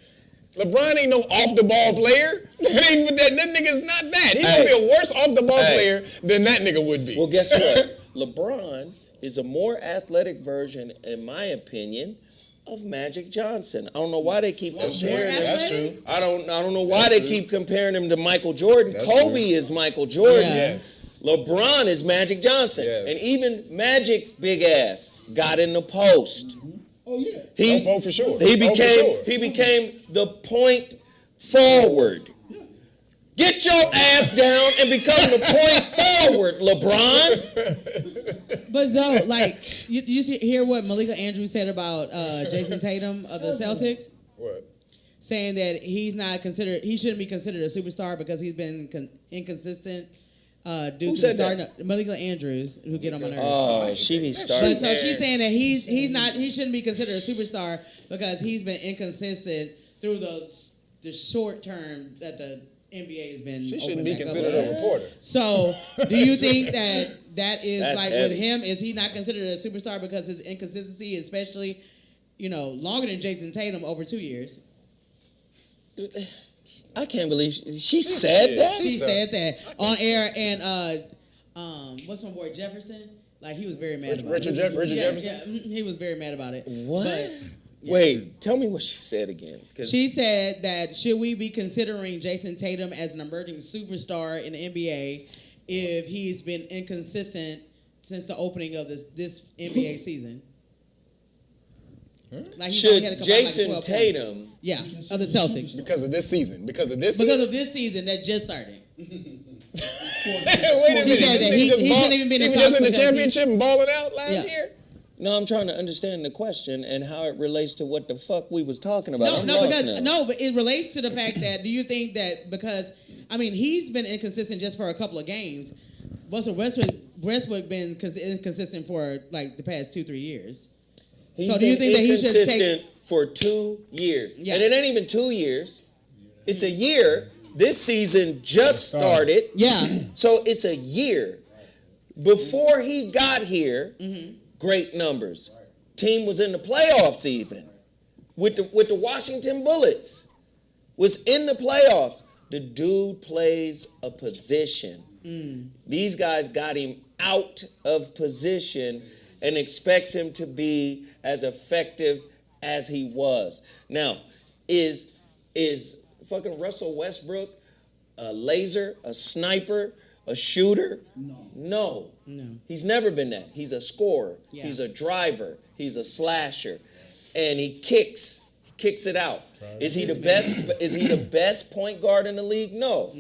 LeBron ain't no off-the-ball player. That nigga's not that. He's going to be a worse off-the-ball player than that nigga would be. Well, guess what? LeBron is a more athletic version, in my opinion, of Magic Johnson. I don't know why they keep comparing him. That's true. I don't know why they keep comparing him to Michael Jordan. Kobe is Michael Jordan. Yes. LeBron is Magic Johnson. Yes. And even Magic's big ass got in the post. Oh yeah. For sure. He became the point forward. Yeah. Get your ass down and become the point forward, LeBron. But Zoe, like, you hear what Malika Andrews said about Jason Tatum of the Celtics? What? Saying that he shouldn't be considered a superstar because he's been inconsistent. Due to starting Malika Andrews, who get on my nerves. Oh, she be starting. So she's saying that he shouldn't be considered a superstar because he's been inconsistent through the short term that the NBA has been. She shouldn't be considered a reporter. So, do you think that is That's like heavy. with him? Is he not considered a superstar because his inconsistency, especially, longer than Jason Tatum over 2 years? I can't believe she said that. She said that on air, and what's my boy Jefferson? Like, he was very mad about Richard it. Jefferson? Yeah, he was very mad about it. What? But, Wait, tell me what she said again. She said that should we be considering Jason Tatum as an emerging superstar in the NBA if he's been inconsistent since the opening of this NBA season? Like should Jason Tatum? Yeah, of the Celtics. Because of this season. Because of this season that just started. Wait a minute. Said that he shouldn't even been in the championship and balling out last year? No, I'm trying to understand the question and how it relates to what the fuck we was talking about. But it relates to the fact that do you think that because he's been inconsistent just for a couple of games. Westbrook been inconsistent for like the past 2-3 years. He's So do you been think that he should inconsistent for 2 years. Yeah. And it ain't even 2 years. It's a year. This season just started. Yeah. So it's a year. Before he got here, great numbers. Team was in the playoffs even. With the Washington Bullets. Was in the playoffs. The dude plays a position. These guys got him out of position and expects him to be as effective as he was. Now, is fucking Russell Westbrook a laser, a sniper, a shooter? No. He's never been that. He's a scorer. Yeah. He's a driver. He's a slasher. And he kicks it out. Is he the best? Is he the best point guard in the league? No.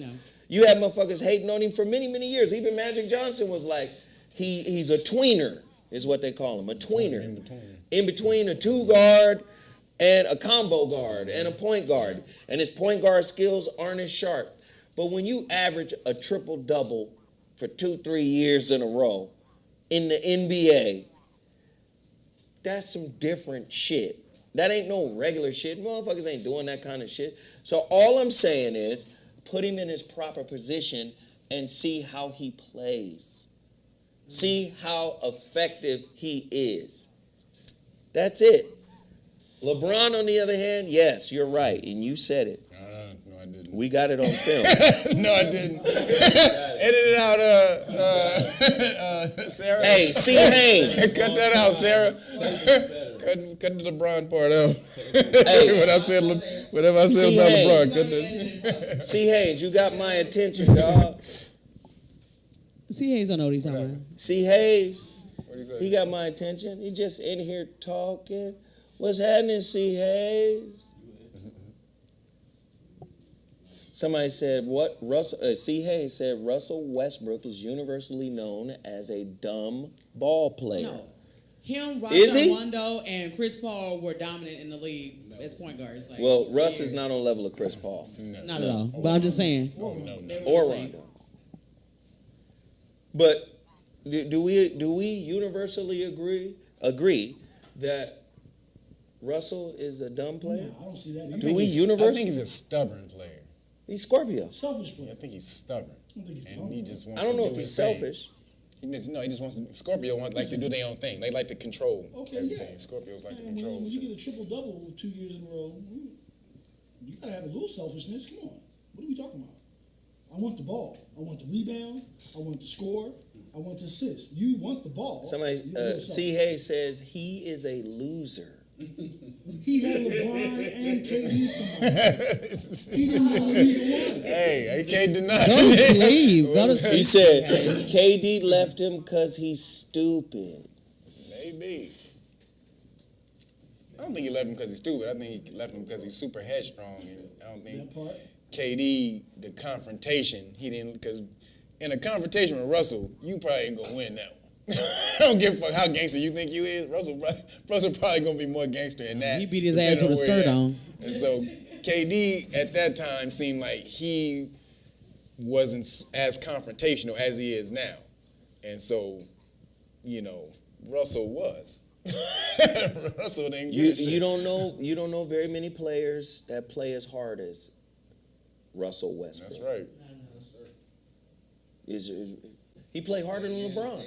You had motherfuckers hating on him for many, many years. Even Magic Johnson was like, he's a tweener, is what they call him, a tweener. In between a two guard and a combo guard and a point guard. And his point guard skills aren't as sharp. But when you average a triple-double for 2-3 years in a row in the NBA, that's some different shit. That ain't no regular shit. Motherfuckers ain't doing that kind of shit. So all I'm saying is put him in his proper position and see how he plays. See how effective he is. That's it. LeBron, on the other hand, yes, you're right, and you said it. No, I didn't. We got it on film. No, I didn't. Edit it out, Sarah. Hey, C. Haynes. Cut that out, Sarah. Cut the LeBron part out. Hey. Whatever I said C. about Haynes. LeBron, cut that. C. Haynes, you got my attention, dog. See, Hayes don't know what he's talking about. C. Hayes, What'd he say? he got my attention. He just in here talking. What's happening, C. Hayes? Somebody said, C. Hayes said Russell Westbrook is universally known as a dumb ball player. No. Him, Is he? Rondo, and Chris Paul were dominant in the league as point guards. Like, Well, Russ is not on level of Chris Paul not at all. But I'm just saying. or Rondo. But do we universally agree that Russell is a dumb player? I don't see that either. Do we I universally? think he's a stubborn player. He's Scorpio. Selfish player. I think he's stubborn. I don't think he's And dumb. he just wants I don't to know do if he's his thing. selfish. He just wants to. Scorpio like to do their own thing. They like to control Okay, everything. yeah. Scorpios like to Man, control. when you get a triple-double 2 years in a row, you got to have a little selfishness. Come on. What are we talking about? I want the ball. I want the rebound. I want the score. I want the assist. You want the ball. Somebody, You're a little C. selfish. Hayes says he is a loser. He had LeBron and KD somebody. He didn't know either one. Hey, I can't deny Go to it. sleep. Go to sleep. He said KD left him because he's stupid. Maybe. I don't think he left him because he's stupid. I think he left him because he's super headstrong. And I don't think That part. KD, the confrontation, he didn't, because in a confrontation with Russell, you probably ain't going to win that one. I don't give a fuck how gangster you think you is. Russell probably going to be more gangster than that. He beat his ass with a depending skirt where on. he at. And so KD at that time seemed like he wasn't as confrontational as he is now. And so, Russell was. Russell didn't give a shit. You don't know very many players that play as hard as Russell Westbrook. That's right. He play harder than LeBron.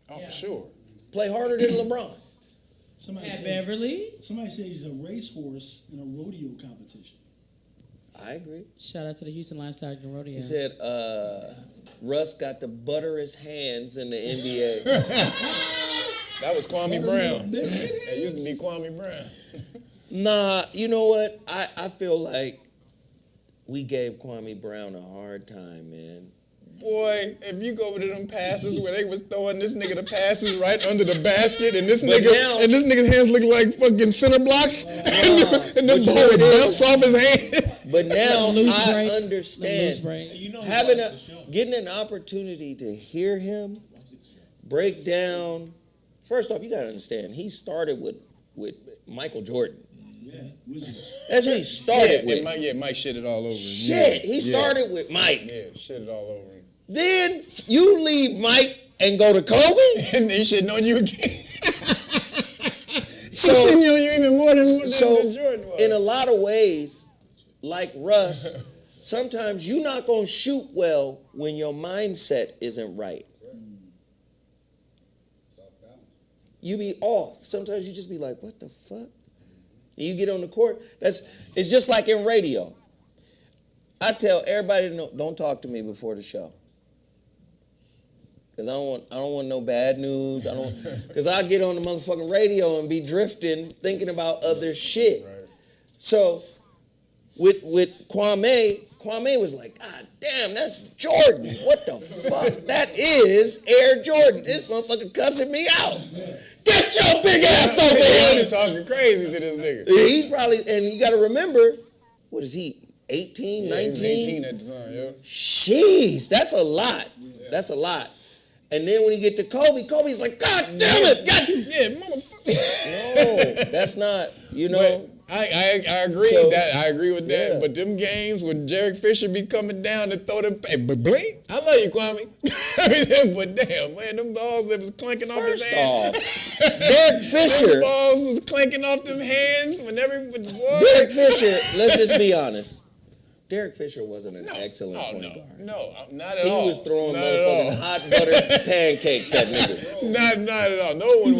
Oh, for sure. Play harder than LeBron. Somebody At says, Beverly. somebody says he's a racehorse in a rodeo competition. I agree. Shout out to the Houston Livestock and Rodeo. He said Russ got the butter his hands in the NBA. That was Kwame Brown. That used to be Kwame Brown. Nah, you know what? I feel like we gave Kwame Brown a hard time, man. Boy, if you go over to them passes where they was throwing this nigga the passes right under the basket, and this But nigga's hands look like fucking center blocks, and the but you ball know would what it bounce off his hand. But now Loose I break. understand You know, getting an opportunity to hear him break down. First off, you gotta understand he started with Michael Jordan. Yeah, wizard. That's who he started with. Mike shit it all over him. Shit, Yeah. he started with Mike. Yeah, shit it all over him. Then you leave Mike and go to Kobe. And they shitting on you again. So, on you even more than in Jordan was. a lot of ways, like Russ, sometimes you're not gonna shoot well when your mindset isn't right. You be off. Sometimes you just be like, what the fuck? And you get on the court. It's just like in radio. I tell everybody, don't talk to me before the show. Cause I don't want no bad news. Cause I get on the motherfucking radio and be drifting, thinking about other shit. Right. So with Kwame was like, God damn, that's Jordan. What the fuck? That is Air Jordan. This motherfucker cussing me out. Get your big ass over here. You're talking crazy to this nigga. He's probably, and you gotta remember, what is he, 18, 19? He was 18 at the time, yeah. Jeez, that's a lot. Yeah. That's a lot. And then when you get to Kobe's like, God damn it. God. Yeah, motherfucker. No, that's not, you know. But I agree So, I agree with that. yeah. But them games when Derek Fisher be coming down to throw them, hey, but Blake, I love you, Kwame. But damn, man, them balls that was clanking off his First hands. off, Derek Fisher. Them balls was clanking off them hands when everybody was. Derek Fisher, let's just be honest. Derek Fisher wasn't an excellent point guard. No, not at all. He was throwing Not motherfucking hot buttered pancakes at niggas. Not at all. No one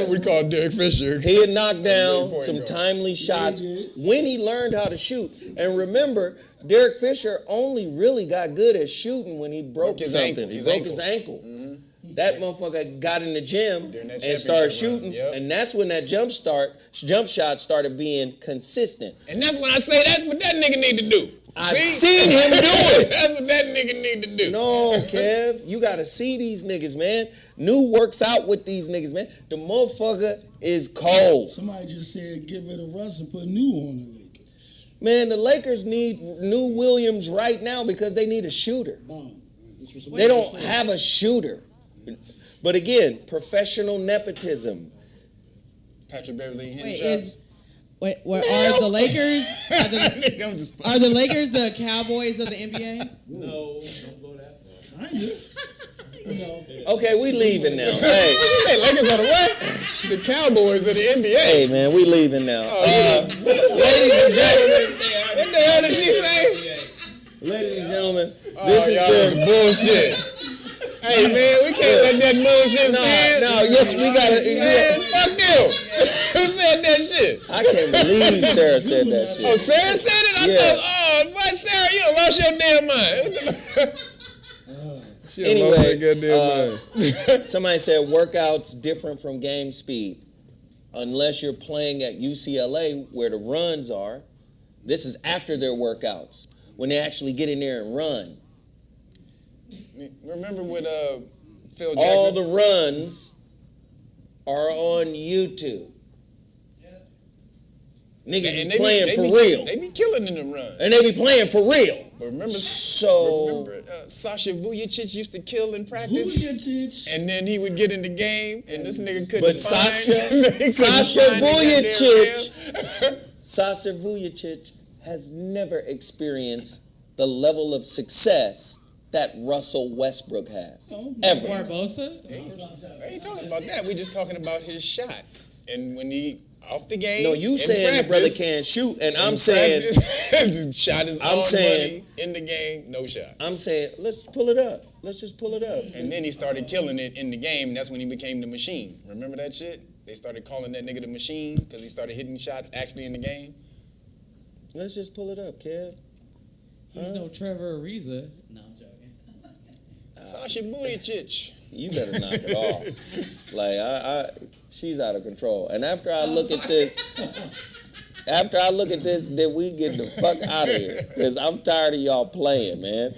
would call Derek Fisher. He had knocked down point some guard. timely shots when he learned how to shoot. And remember, Derek Fisher only really got good at shooting when he broke his something. ankle. He broke his ankle. Mm-hmm. That motherfucker got in the gym During that and started championship run. shooting. Yep. And that's when that jump shot started being consistent. And that's when I say that's what that nigga need to do. I've seen him do it. That's what that nigga need to do. No, Kev, you gotta see these niggas, man. New works out with these niggas, man. The motherfucker is cold. Somebody just said get rid of Russ and put New on the Lakers. Man, the Lakers need New Williams right now because they need a shooter. Bomb. They don't have a shooter. But again, professional nepotism. Patrick Beverly hitting Wait, shots. are the Lakers? I'm just Are the Lakers the Cowboys of the NBA? No, don't go that far. Kinda. You know. Okay, we leaving now. Hey, What you say, Lakers are the what? The Cowboys of the NBA. hey, man, we leaving now. Ladies and gentlemen, What the hell did she say? ladies and gentlemen, this y'all has been. bullshit. Hey man, we can't let that bullshit stand. No, yes, we gotta. Man, fuck them. Who said that shit? I can't believe Sarah said that Oh, shit. Sarah said it? I thought, what, Sarah, you done lost your damn mind. She done lost her goddamn mind. Somebody said workouts different from game speed. Unless you're playing at UCLA where the runs are. This is after their workouts. When they actually get in there and run. Remember with Phil Jackson? All the runs are on YouTube. Niggas is playing for real. They be killing in them runs. And they be playing for real. But remember, Sasha Vujacic used to kill in practice, Vujacic. and then he would get in the game, and this nigga couldn't But find. Sasha Vujacic has never experienced the level of success that Russell Westbrook has. Ever. Barbosa? I ain't talking about that. We just talking about his shot, and when he off the game. No, you in saying the brother practice, can't shoot, and in I'm saying, the shot is I'm all saying- money in the game, no shot. let's pull it up. Let's just pull it up. And then he started killing it in the game, and that's when he became the machine. Remember that shit? They started calling that nigga the machine because he started hitting shots actually in the game. Let's just pull it up, Kev. He's no Trevor Ariza. No, I'm joking. Sasha Vujacic. You better knock it off. Like she's out of control. And after I look at this, then we get the fuck out of here. Cause I'm tired of y'all playing, man.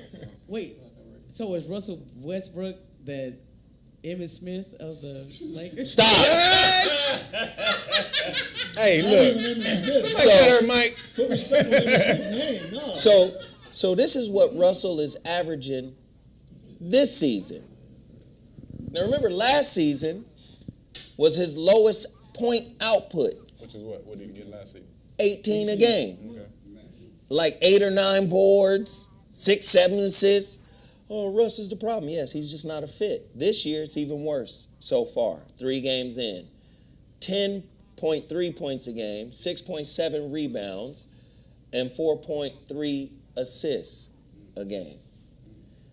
Wait, so is Russell Westbrook the Emmitt Smith of the Lakers? Stop. Hey, look. So, Somebody cut her mic. Put respect on his name. No. so this is what Russell is averaging this season. Now remember, last season was his lowest point output. Which is what? What did he get last season? 18 a game. Okay. Like 8 or 9 boards, 6, 7 assists. Oh, Russ is the problem. Yes, he's just not a fit. This year, it's even worse so far. 3 games in. 10.3 points a game, 6.7 rebounds, and 4.3 assists a game.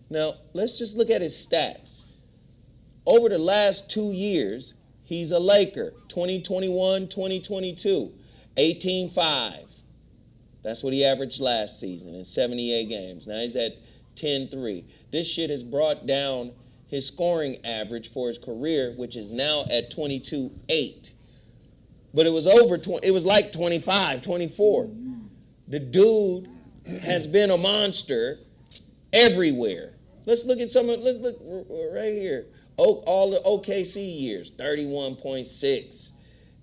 Now, let's just look at his stats. Over the last 2 years, he's a Laker. 2021, 2022, 18-5. That's what he averaged last season in 78 games. Now he's at 10-3. This shit has brought down his scoring average for his career, which is now at 22-8. But it was it was like 25, 24. The dude has been a monster everywhere. Let's look right here. All the OKC years, 31.6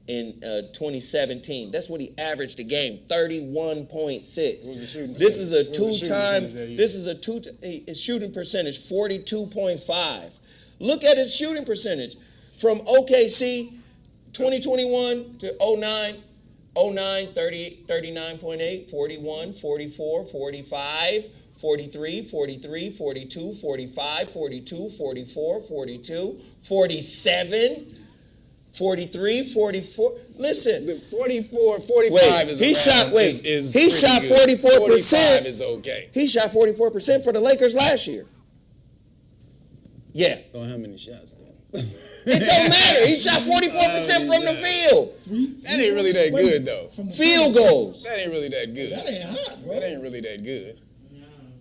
in 2017. That's what he averaged a game, 31.6. This is a two-time, his shooting percentage, 42.5. Look at his shooting percentage from OKC 2021 to 09, 39.8, 41, 44, 45, 43, 43, 42, 45, 42, 44, 42, 47, 43, 44. Listen. 44, 45 is he shot 44%. 45 is okay. He shot 44% for the Lakers last year. Yeah. Don't how many shots though? It don't matter. He shot 44% from the field. That ain't really that good though. Field goals. That ain't really that good. That ain't hot, bro. That ain't really that good.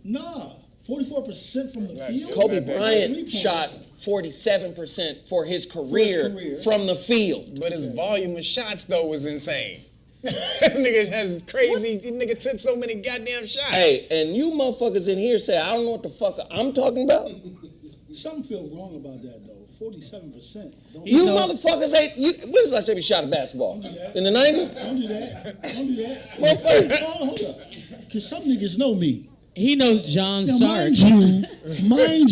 Nah, 44% from the field. Kobe Bryant shot 47% for his career from the field. But his volume of shots though was insane. Nigga has crazy. Nigga took so many goddamn shots. Hey, and you motherfuckers in here say I don't know what the fuck I'm talking about. Something feels wrong about that though. 47%. You motherfuckers ain't. When was the last time you shot a basketball? In the 90s? Don't do that. Don't do that. Motherfucker. Hold up. Because some niggas know me. He knows John Now, Stark. mind you,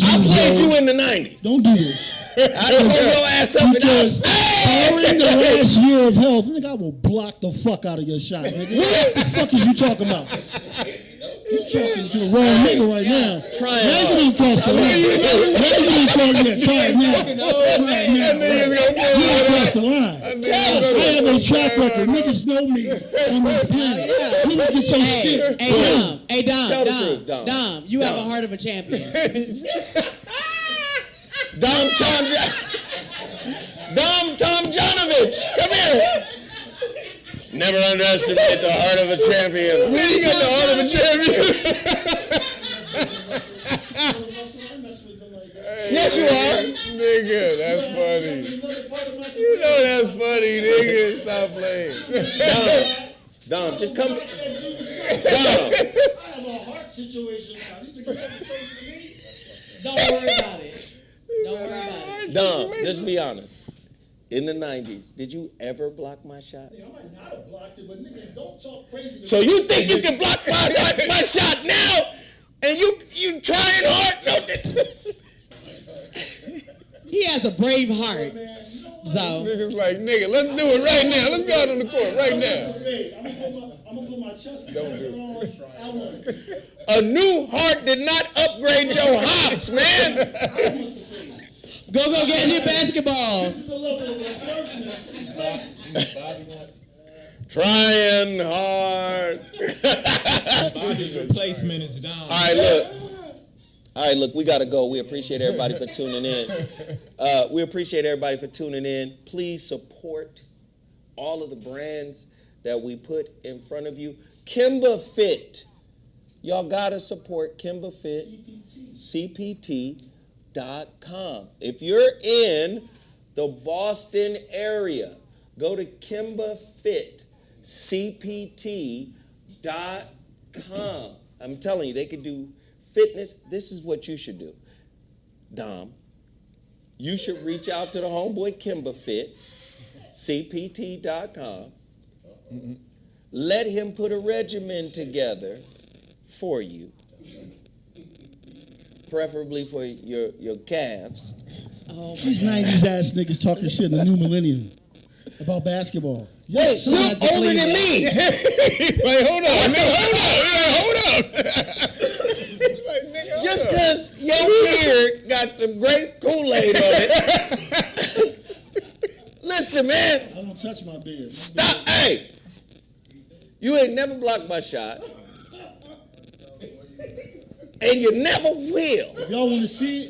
I played yo, you in the 90s. Don't do this. I told your ass up and Because down. during the last year of health, nigga, I will block the fuck out of your shot, nigga. What the fuck is you talking about? You talking to the wrong nigga right now. Trying Now you didn't cross the line. Now you didn't cross the line. Try it now. You didn't cross the line. I have a track record. Niggas know me on this planet. You don't get your shit. Hey Dom, Tell the truth, Dom. Dom, you have a heart of a champion. Dom Tomjanovich, come here. Never underestimate the heart of a champion. Where you got the heart of a champion? Yes, you are. Nigga, that's funny. You know that's funny, nigga. Stop playing. Dom, just come. Dom. I have a heart situation now. These niggas have to pay for me. Don't worry about it. Don't worry about it. Dom, let's be honest. In the 90s, did you ever block my shot? I might not have blocked it, but niggas don't talk crazy. So you think you can block my shot now? And you trying hard? No. He has a brave heart. So Niggas like, nigga, let's do it right now. Let's go out on the court right now. I'm gonna put my chest Don't do on. I want it. A new heart did not upgrade your hops, man. go get your basketball. This is a level of discouragement. This is crazy. Trying hard. Bobby's replacement is down. All right, look, we got to go. We appreciate everybody for tuning in. Please support all of the brands that we put in front of you. Kimba Fit. Y'all got to support Kimba Fit. CPT.com. If you're in the Boston area, go to Kimba Fit. CPT.com. I'm telling you, they could do fitness. This is what you should do. Dom, you should reach out to the homeboy Kimba Fit, CPT.com. Let him put a regimen together for you, preferably for your calves. Oh, These 90s ass niggas talking shit in the new millennium about basketball. Wait, you're older than me. Wait, hold on. Just because your beard got some grape Kool-Aid on it. Listen, man. touch my beard. Stop. Hey, you ain't never blocked my shot. And you never will. If y'all want to see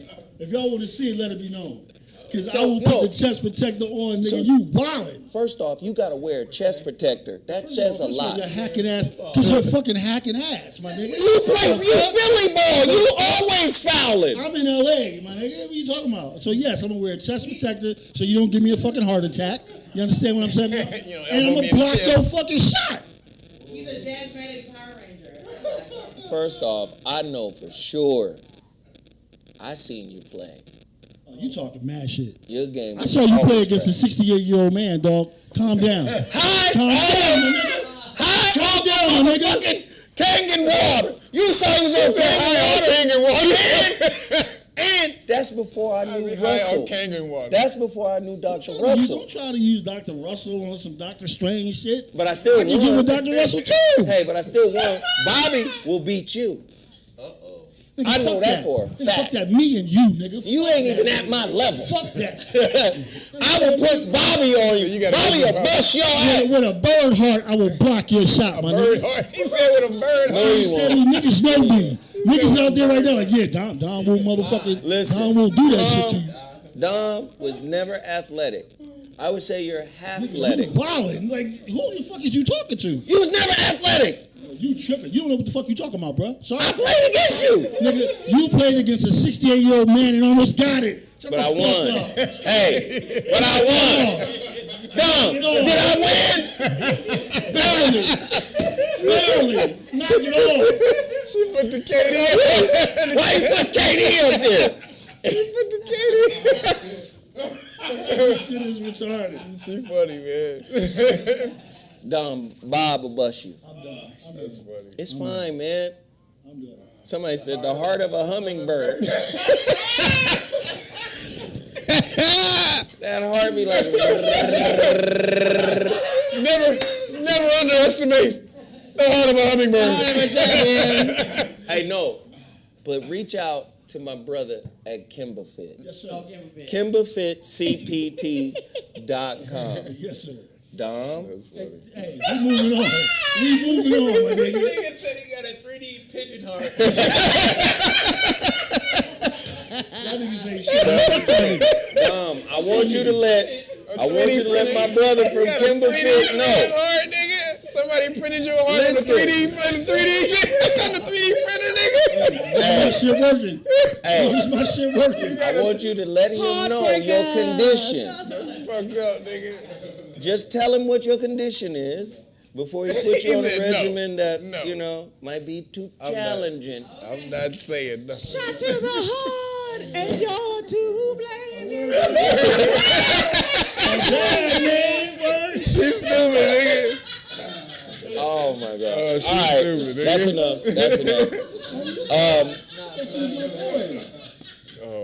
it, let it be known. Because So, I will no. put the chest protector on, nigga. So- You wildin'. First off, you gotta wear a chest protector. That says a lot. You're hacking ass. Because you're fucking hacking ass, my nigga. You Philly ball. You always fouling. I'm in LA, my nigga. What are you talking about? So yes, I'm gonna wear a chest protector so you don't give me a fucking heart attack. You understand what I'm saying? You know, And I'm elbow me gonna in the block chest. your fucking shot. He's a Jazzmatic Power Ranger. First off, I know for sure. I seen you play. Oh, you talking mad shit. Your game. I was saw you play always against a trash. 68-year-old man, dog. Calm down. Hi, Calm down, my nigga. hi, Calm down, my nigga. fucking Kangen water. You saw he was on Kangen water. And that's before I knew Russell. That's before I knew Dr. Russell. Don't try to use Dr. Russell on some Dr. Strange shit. But I still I can get won. with Dr. Russell too. Hey, but I still won. Bobby will beat you. Nigga, I know fuck that for a Nigga, fact. Fuck that, me and you, nigga. You Fuck ain't that. even at my level. Fuck that. I will put Bobby on you. Bobby will bust your ass. With a bird heart, I will block your shot, my nigga. He said with a bird No, heart. you won't. Niggas know me. Niggas out there right now like, yeah, Dom won't motherfucking, Listen, Dom won't do that shit to you. Dom was never athletic. I would say you're Nigga, half-athletic. you wildin'. Like, who the fuck is you talking to? You was never athletic. You tripping. You don't know what the fuck you talking about, bro. Sorry. I played against you. Nigga, you played against a 68-year-old man and almost got it. Shut But the I fuck won. up. Hey, but I won. Dom, did I win? Barely. Knock it off. She put the KD. Why you put KD up there? She put the KD. This shit is retarded. She funny, man. Dom, Bob will bust you. I'm done. That's funny. It's fine, man. I'm done. Somebody said the heart of a hummingbird. That heart be like. Never underestimate the heart of a hummingbird. Hey, no, but reach out to my brother at KimbaFit. Yes, sir. KimbaFitCPT.com. Yes, sir. Dom, Hey, we moving on. We moving on, my nigga. Nigga said he got a 3D pigeon heart. That niggas ain't shit. Dom, I want you to let my brother from KimbaFit know. Heart, nigga. Somebody printed your heart Listen. on the 3D printer, nigga. My shit working. Hey. Is my shit working? I want you to let him know your condition. Fuck up, nigga. Just tell him what your condition is before he puts you on a said no. regimen that, No. you know, might be too I'm not. challenging. I'm not saying nothing. Shot to the heart, and you're to blame. She's stupid, nigga. Oh my God. Oh, she's All right, stupid, nigga. that's enough. That's enough.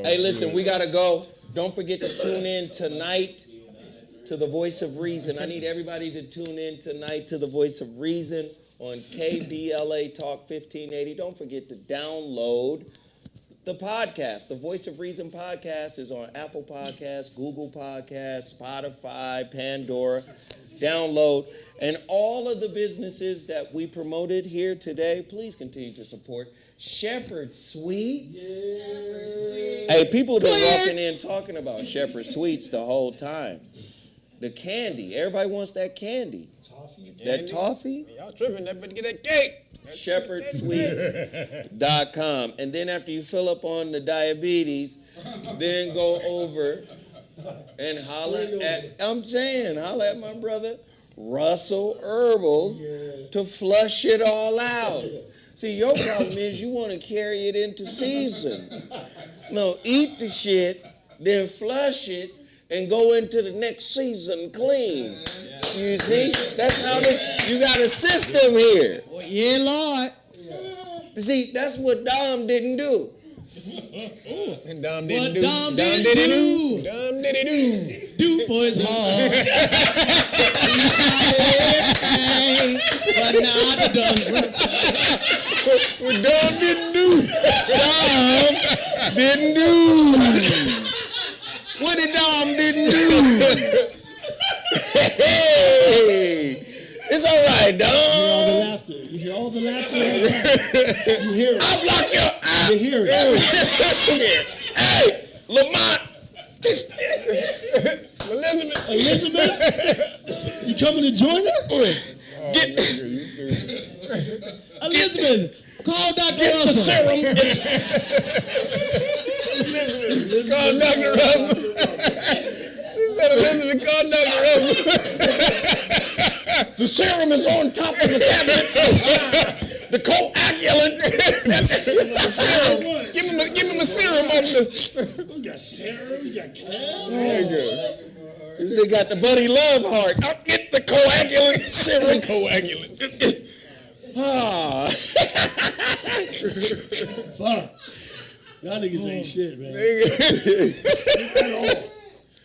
Hey, listen, we gotta go. Don't forget to tune in tonight to the Voice of Reason. I need everybody to tune in tonight to the Voice of Reason on KBLA Talk 1580. Don't forget to download the podcast. The Voice of Reason podcast is on Apple Podcasts, Google Podcasts, Spotify, Pandora. Download. And all of the businesses that we promoted here today, please continue to support Shepherd Sweets. Hey, people have been walking in talking about Shepherd Sweets the whole time. The candy. Everybody wants that candy. That toffee? Y'all tripping. That better get that cake. ShepherdSweets.com. And then after you fill up on the diabetes, then go over and holler at my brother Russell Herbals to flush it all out. See, your problem is you want to carry it into seasons. No, eat the shit, then flush it, and go into the next season clean. You see? That's how this, you got a system here. Well, yeah, Lord. See, that's what Dom didn't do. And Dom didn't What do. Dom didn't do. Dom didn't do. Do for his heart. But not done. What Dom didn't do. Dom didn't do. What did Dom didn't do? You hear it. I block your eye. You hear it. Shit. Hey, Lamont. Elizabeth? You coming to join her? Get Elizabeth, call Dr. the Russell. serum. Call Dr. Russell. She said, Elizabeth, call Dr. Russell. The serum is on top of the cabinet. The coagulant. Give him a serum on the. We got serum, we got crab. They got the Buddy Love heart. I'll get the coagulant serum. Coagulant. Fuck. Y'all niggas ain't shit, man. At all.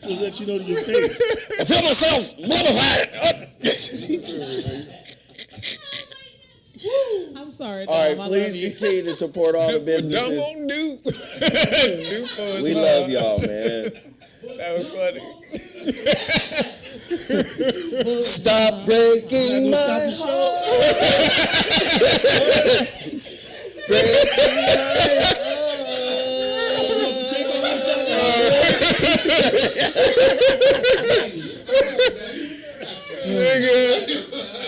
Just let you know to your face. I feel myself modified. I'm sorry, All right, Dom. I please love you. continue to support all the Dumb businesses. won't do. We love y'all, man. That was funny. Stop breaking my Stop the show. breaking my heart. Nigga.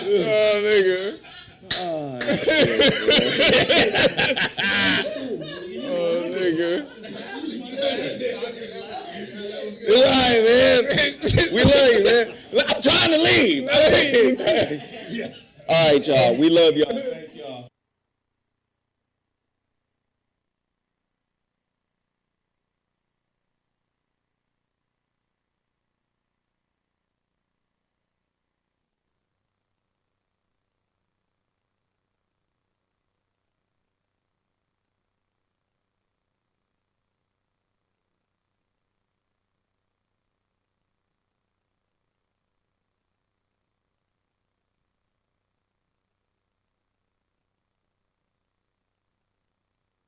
Oh, nigga. Oh, shit, Oh, nigga. all right, man. We love you, man. I'm trying to leave. All right, y'all. We love y'all.